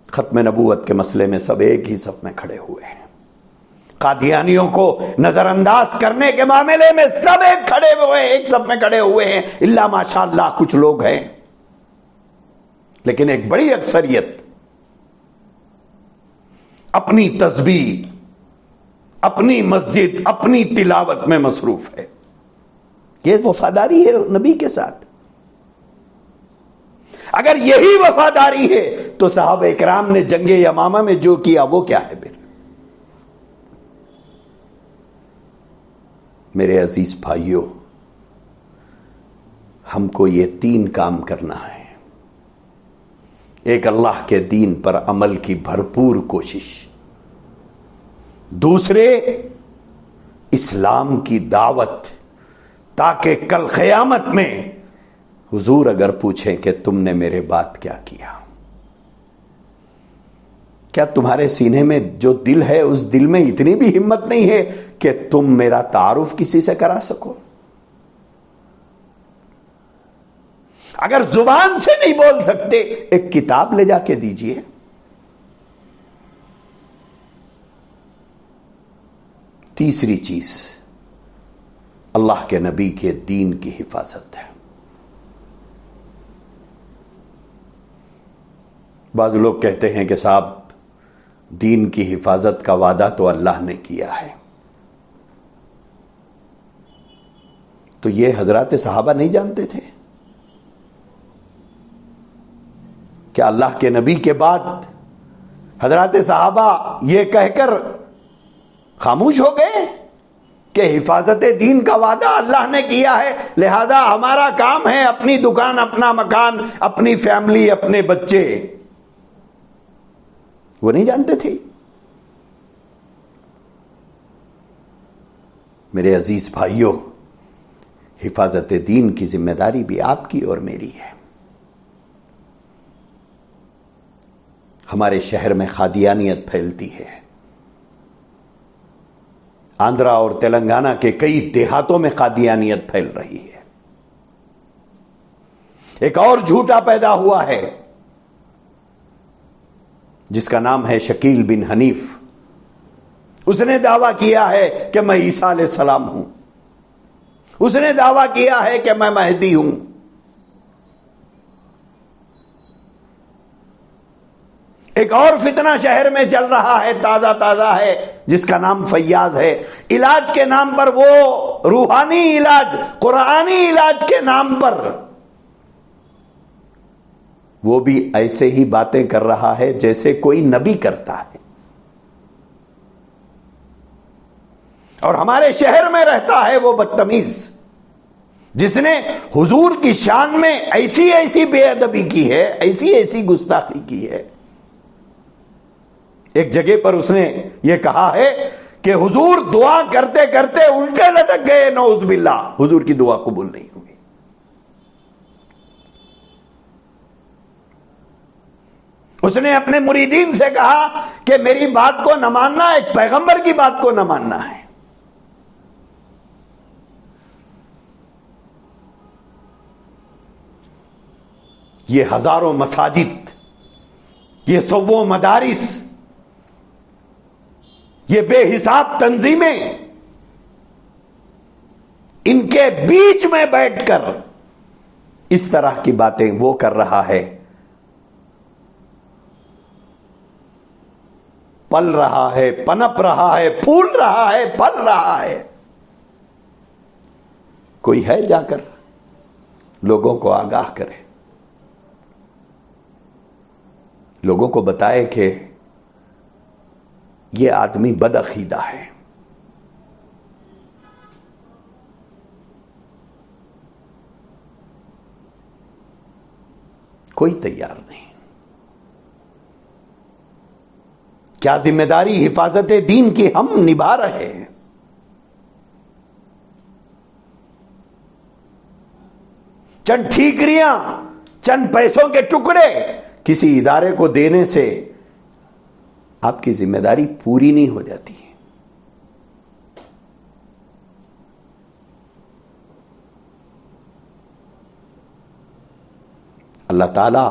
ختم نبوت کے مسئلے میں سب ایک ہی صف میں کھڑے ہوئے ہیں. قادیانیوں کو نظر انداز کرنے کے معاملے میں سب ایک کھڑے ہوئے ہیں، ایک صف میں کھڑے ہوئے ہیں، الا ماشاءاللہ کچھ لوگ ہیں. لیکن ایک بڑی اکثریت اپنی تسبیح، اپنی مسجد، اپنی تلاوت میں مصروف ہے. یہ وفاداری ہے نبی کے ساتھ. اگر یہی وفاداری ہے تو صحابہ کرام نے جنگ یمامہ میں جو کیا وہ کیا ہے پھر؟ میرے عزیز بھائیوں، ہم کو یہ 3 کام کرنا ہے. ایک، اللہ کے دین پر عمل کی بھرپور کوشش. دوسرے، اسلام کی دعوت، تاکہ کل قیامت میں حضور اگر پوچھیں کہ تم نے میرے بعد کیا کیا، کیا تمہارے سینے میں جو دل ہے اس دل میں اتنی بھی ہمت نہیں ہے کہ تم میرا تعارف کسی سے کرا سکو؟ اگر زبان سے نہیں بول سکتے، ایک کتاب لے جا کے دیجئے. تیسری چیز، اللہ کے نبی کے دین کی حفاظت ہے. بعض لوگ کہتے ہیں کہ صاحب دین کی حفاظت کا وعدہ تو اللہ نے کیا ہے. تو یہ حضرات صحابہ نہیں جانتے تھے؟ کیا اللہ کے نبی کے بعد حضرات صحابہ یہ کہہ کر خاموش ہو گئے کہ حفاظت دین کا وعدہ اللہ نے کیا ہے، لہذا ہمارا کام ہے اپنی دکان، اپنا مکان، اپنی فیملی، اپنے بچے؟ وہ نہیں جانتے تھے؟ میرے عزیز بھائیوں، حفاظت دین کی ذمہ داری بھی آپ کی اور میری ہے. ہمارے شہر میں قادیانیت پھیلتی ہے. آندھرا اور تلنگانہ کے کئی دیہاتوں میں قادیانیت پھیل رہی ہے. ایک اور جھوٹا پیدا ہوا ہے جس کا نام ہے شکیل بن حنیف. اس نے دعویٰ کیا ہے کہ میں عیسیٰ علیہ السلام ہوں. اس نے دعویٰ کیا ہے کہ میں مہدی ہوں. ایک اور فتنہ شہر میں چل رہا ہے، تازہ ہے، جس کا نام فیاض ہے. علاج کے نام پر، وہ روحانی علاج، قرآنی علاج کے نام پر وہ بھی ایسے ہی باتیں کر رہا ہے جیسے کوئی نبی کرتا ہے. اور ہمارے شہر میں رہتا ہے وہ بدتمیز جس نے حضور کی شان میں ایسی بے ادبی کی ہے، ایسی گستاخی کی ہے. ایک جگہ پر اس نے یہ کہا ہے کہ حضور دعا کرتے کرتے الٹے لٹک گئے، نعوذ باللہ، حضور کی دعا قبول نہیں ہوئی. اس نے اپنے مریدین سے کہا کہ میری بات کو نہ ماننا ایک پیغمبر کی بات کو نہ ماننا ہے. یہ ہزاروں مساجد، یہ سووں مدارس، یہ بے حساب تنظیمیں، ان کے بیچ میں بیٹھ کر اس طرح کی باتیں وہ کر رہا ہے، پل رہا ہے، پنپ رہا ہے، پھول رہا ہے، پل رہا ہے. کوئی ہے جا کر لوگوں کو آگاہ کرے، لوگوں کو بتائے کہ یہ آدمی بد عقیدہ ہے. کوئی تیار نہیں. کیا ذمہ داری حفاظت دین کی ہم نبھا رہے ہیں؟ چند ٹھیکریاں، چند پیسوں کے ٹکڑے کسی ادارے کو دینے سے آپ کی ذمہ داری پوری نہیں ہو جاتی. اللہ تعالی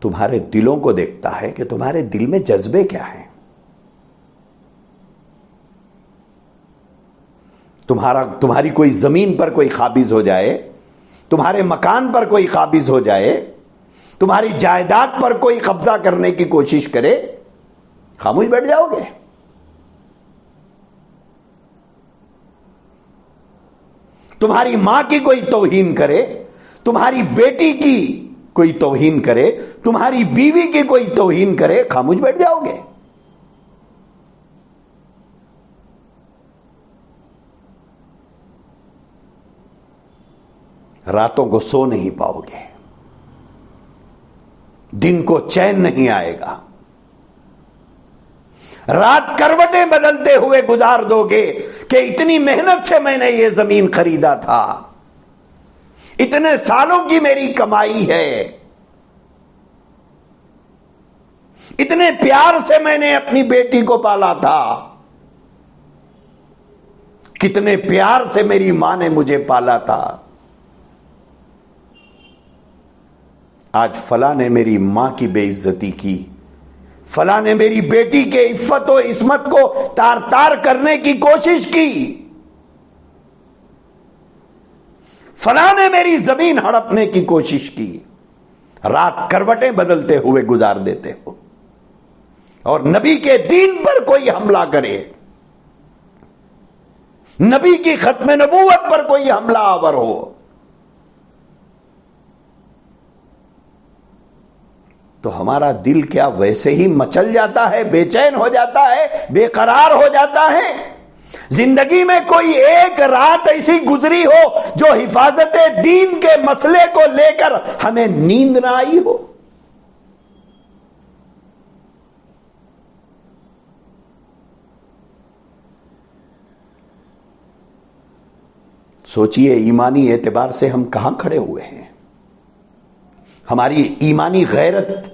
تمہارے دلوں کو دیکھتا ہے کہ تمہارے دل میں جذبے کیا ہیں. تمہاری کوئی زمین پر کوئی قابض ہو جائے، تمہارے مکان پر کوئی قابض ہو جائے، تمہاری جائیداد پر کوئی قبضہ کرنے کی کوشش کرے، خاموش بیٹھ جاؤ گے؟ تمہاری ماں کی کوئی توہین کرے، تمہاری بیٹی کی کوئی توہین کرے، تمہاری بیوی کی کوئی توہین کرے، خاموش بیٹھ جاؤ گے؟ راتوں کو سو نہیں پاؤ گے، دن کو چین نہیں آئے گا، رات کروٹیں بدلتے ہوئے گزار دو گے کہ اتنی محنت سے میں نے یہ زمین خریدا تھا، اتنے سالوں کی میری کمائی ہے، اتنے پیار سے میں نے اپنی بیٹی کو پالا تھا، کتنے پیار سے میری ماں نے مجھے پالا تھا. آج فلاں نے میری ماں کی بے عزتی کی، فلاں نے میری بیٹی کے عفت و عصمت کو تار تار کرنے کی کوشش کی، فلاں نے میری زمین ہڑپنے کی کوشش کی. رات کروٹیں بدلتے ہوئے گزار دیتے ہو، اور نبی کے دین پر کوئی حملہ کرے، نبی کی ختم نبوت پر کوئی حملہ آور ہو، تو ہمارا دل کیا ویسے ہی مچل جاتا ہے، بے چین ہو جاتا ہے، بے قرار ہو جاتا ہے؟ زندگی میں کوئی ایک رات ایسی گزری ہو جو حفاظت دین کے مسئلے کو لے کر ہمیں نیند نہ آئی ہو؟ سوچئے ایمانی اعتبار سے ہم کہاں کھڑے ہوئے ہیں؟ ہماری ایمانی غیرت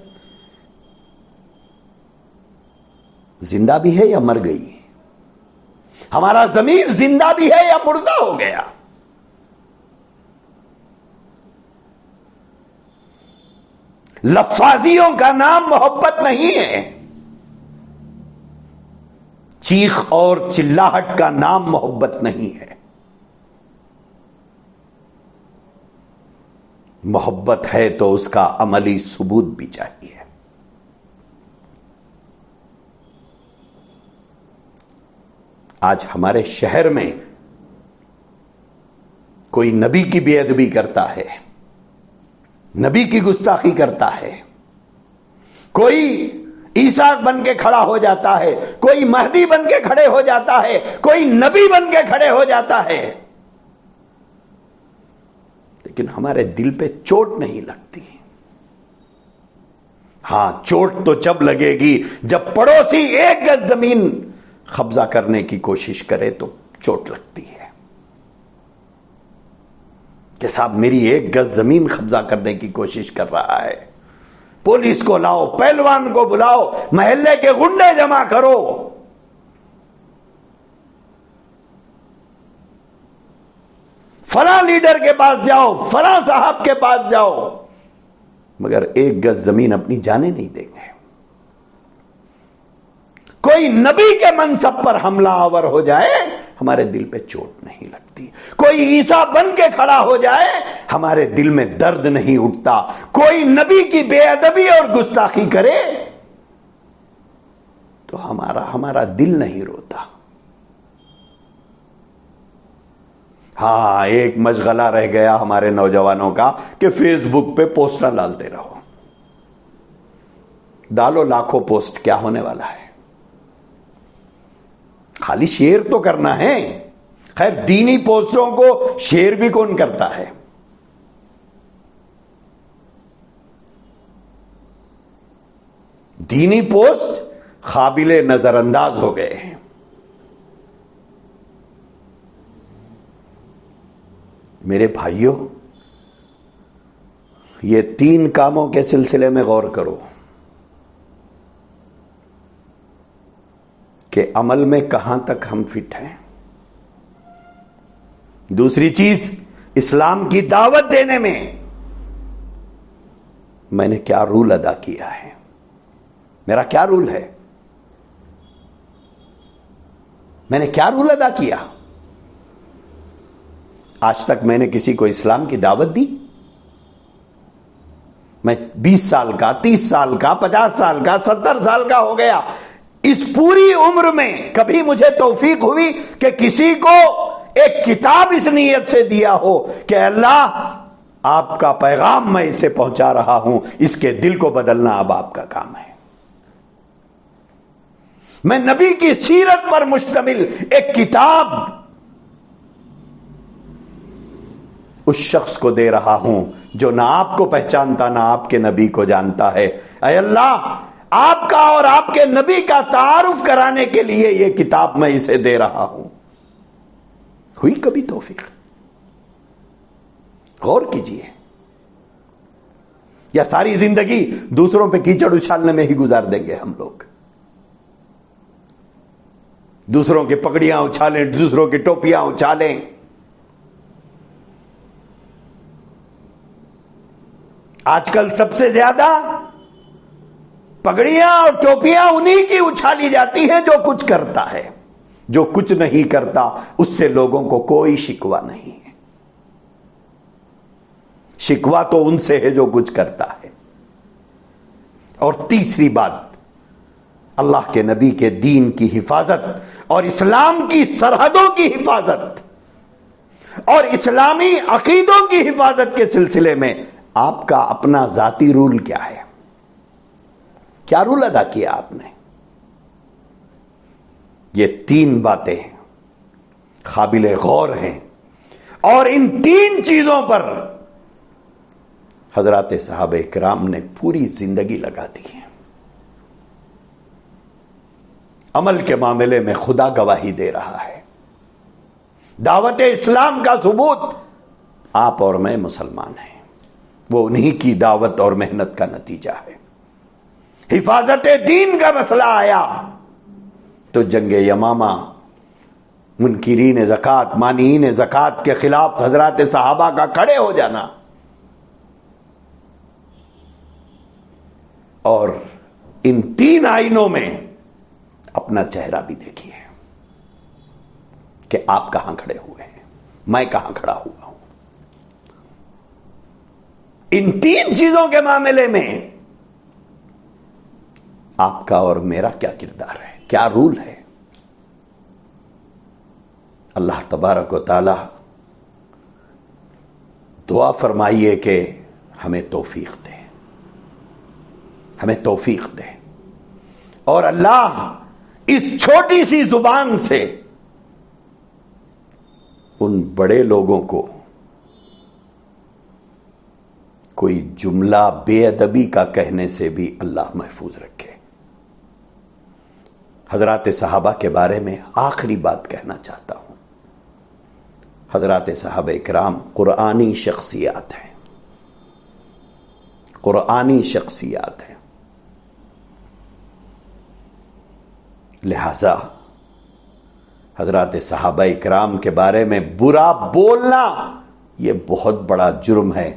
زندہ بھی ہے یا مر گئی؟ ہمارا ضمیر زندہ بھی ہے یا مردہ ہو گیا؟ لفاظیوں کا نام محبت نہیں ہے، چیخ اور چلاہٹ کا نام محبت نہیں ہے. محبت ہے تو اس کا عملی ثبوت بھی چاہیے. آج ہمارے شہر میں کوئی نبی کی بے ادبی کرتا ہے، نبی کی گستاخی کرتا ہے، کوئی عیسیٰ بن کے کھڑا ہو جاتا ہے، کوئی مہدی بن کے کھڑے ہو جاتا ہے، کوئی نبی بن کے کھڑے ہو جاتا ہے، لیکن ہمارے دل پہ چوٹ نہیں لگتی. ہاں، چوٹ تو جب لگے گی جب پڑوسی ایک گز زمین قبضہ کرنے کی کوشش کرے تو چوٹ لگتی ہے. کہ صاحب میری 1 گز زمین قبضہ کرنے کی کوشش کر رہا ہے، پولیس کو لاؤ، پہلوان کو بلاؤ، محلے کے غنڈے جمع کرو، فلاں لیڈر کے پاس جاؤ، فلاں صاحب کے پاس جاؤ، مگر 1 گز زمین اپنی جانے نہیں دیں گے۔ کوئی نبی کے منصب پر حملہ آور ہو جائے ہمارے دل پہ چوٹ نہیں لگتی، کوئی عیسیٰ بن کے کھڑا ہو جائے ہمارے دل میں درد نہیں اٹھتا، کوئی نبی کی بے ادبی اور گستاخی کرے تو ہمارا دل نہیں روتا۔ ہاں، ایک مشغلہ رہ گیا ہمارے نوجوانوں کا کہ فیس بک پہ پوسٹر ڈالتے رہو۔ ڈالو لاکھوں پوسٹ، کیا ہونے والا ہے؟ خالی شیئر تو کرنا ہے۔ خیر دینی پوسٹوں کو شیئر بھی کون کرتا ہے؟ دینی پوسٹ قابل نظر انداز ہو گئے ہیں۔ میرے بھائیوں، یہ 3 کاموں کے سلسلے میں غور کرو کہ عمل میں کہاں تک ہم فٹ ہیں۔ دوسری چیز، اسلام کی دعوت دینے میں نے کیا رول ادا کیا ہے، میرا کیا رول ہے، میں نے کیا رول ادا کیا؟ آج تک میں نے کسی کو اسلام کی دعوت دی؟ میں 20 سال کا، 30 سال کا، 50 سال کا، 70 سال کا ہو گیا، اس پوری عمر میں کبھی مجھے توفیق ہوئی کہ کسی کو ایک کتاب اس نیت سے دیا ہو کہ اللہ آپ کا پیغام میں اسے پہنچا رہا ہوں، اس کے دل کو بدلنا اب آپ کا کام ہے۔ میں نبی کی سیرت پر مشتمل ایک کتاب اس شخص کو دے رہا ہوں جو نہ آپ کو پہچانتا نہ آپ کے نبی کو جانتا ہے۔ اے اللہ، آپ کا اور آپ کے نبی کا تعارف کرانے کے لیے یہ کتاب میں اسے دے رہا ہوں۔ ہوئی کبھی توفیق؟ غور کیجئے۔ یا ساری زندگی دوسروں پہ کیچڑ اچھالنے میں ہی گزار دیں گے ہم لوگ؟ دوسروں کی پگڑیاں اچھالیں، دوسروں کی ٹوپیاں اچھالیں۔ آج کل سب سے زیادہ پگڑیاں اور ٹوپیاں انہی کی اچھالی جاتی ہیں جو کچھ کرتا ہے۔ جو کچھ نہیں کرتا اس سے لوگوں کو کوئی شکوہ نہیں ہے، شکوہ تو ان سے ہے جو کچھ کرتا ہے۔ اور تیسری بات، اللہ کے نبی کے دین کی حفاظت اور اسلام کی سرحدوں کی حفاظت اور اسلامی عقیدوں کی حفاظت کے سلسلے میں آپ کا اپنا ذاتی رول کیا ہے؟ کیا رول ادا کیا آپ نے؟ یہ 3 باتیں قابل غور ہیں، اور ان 3 چیزوں پر حضرات صحابہ کرام نے پوری زندگی لگا دی ہے۔ عمل کے معاملے میں خدا گواہی دے رہا ہے۔ دعوت اسلام کا ثبوت آپ اور میں مسلمان ہیں، وہ انہی کی دعوت اور محنت کا نتیجہ ہے۔ حفاظت دین کا مسئلہ آیا تو جنگ یمامہ، منکرین زکوٰۃ، مانعین زکوٰۃ کے خلاف حضرات صحابہ کا کھڑے ہو جانا، اور ان 3 آئینوں میں اپنا چہرہ بھی دیکھیے کہ آپ کہاں کھڑے ہوئے ہیں، میں کہاں کھڑا ہوا ہوں۔ ان 3 چیزوں کے معاملے میں آپ کا اور میرا کیا کردار ہے، کیا رول ہے؟ اللہ تبارک و تعالی دعا فرمائیے کہ ہمیں توفیق دے، ہمیں توفیق دے، اور اللہ اس چھوٹی سی زبان سے ان بڑے لوگوں کو کوئی جملہ بے ادبی کا کہنے سے بھی اللہ محفوظ رکھے۔ حضرات صحابہ کے بارے میں آخری بات کہنا چاہتا ہوں۔ حضرات صحابہ کرام قرآنی شخصیات ہیں، قرآنی شخصیات ہیں، لہذا حضرات صحابہ کرام کے بارے میں برا بولنا یہ بہت بڑا جرم ہے،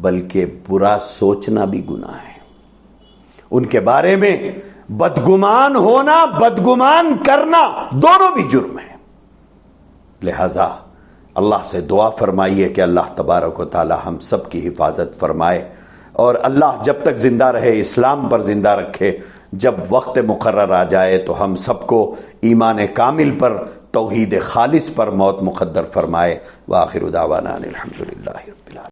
بلکہ برا سوچنا بھی گناہ ہے۔ ان کے بارے میں بدگمان ہونا، بدگمان کرنا دونوں بھی جرم ہے۔ لہذا اللہ سے دعا فرمائیے کہ اللہ تبارک و تعالی ہم سب کی حفاظت فرمائے، اور اللہ جب تک زندہ رہے اسلام پر زندہ رکھے، جب وقت مقرر آ جائے تو ہم سب کو ایمان کامل پر، توحید خالص پر موت مقدر فرمائے۔ وآخر دعوانا الحمدللہ رب العالمین۔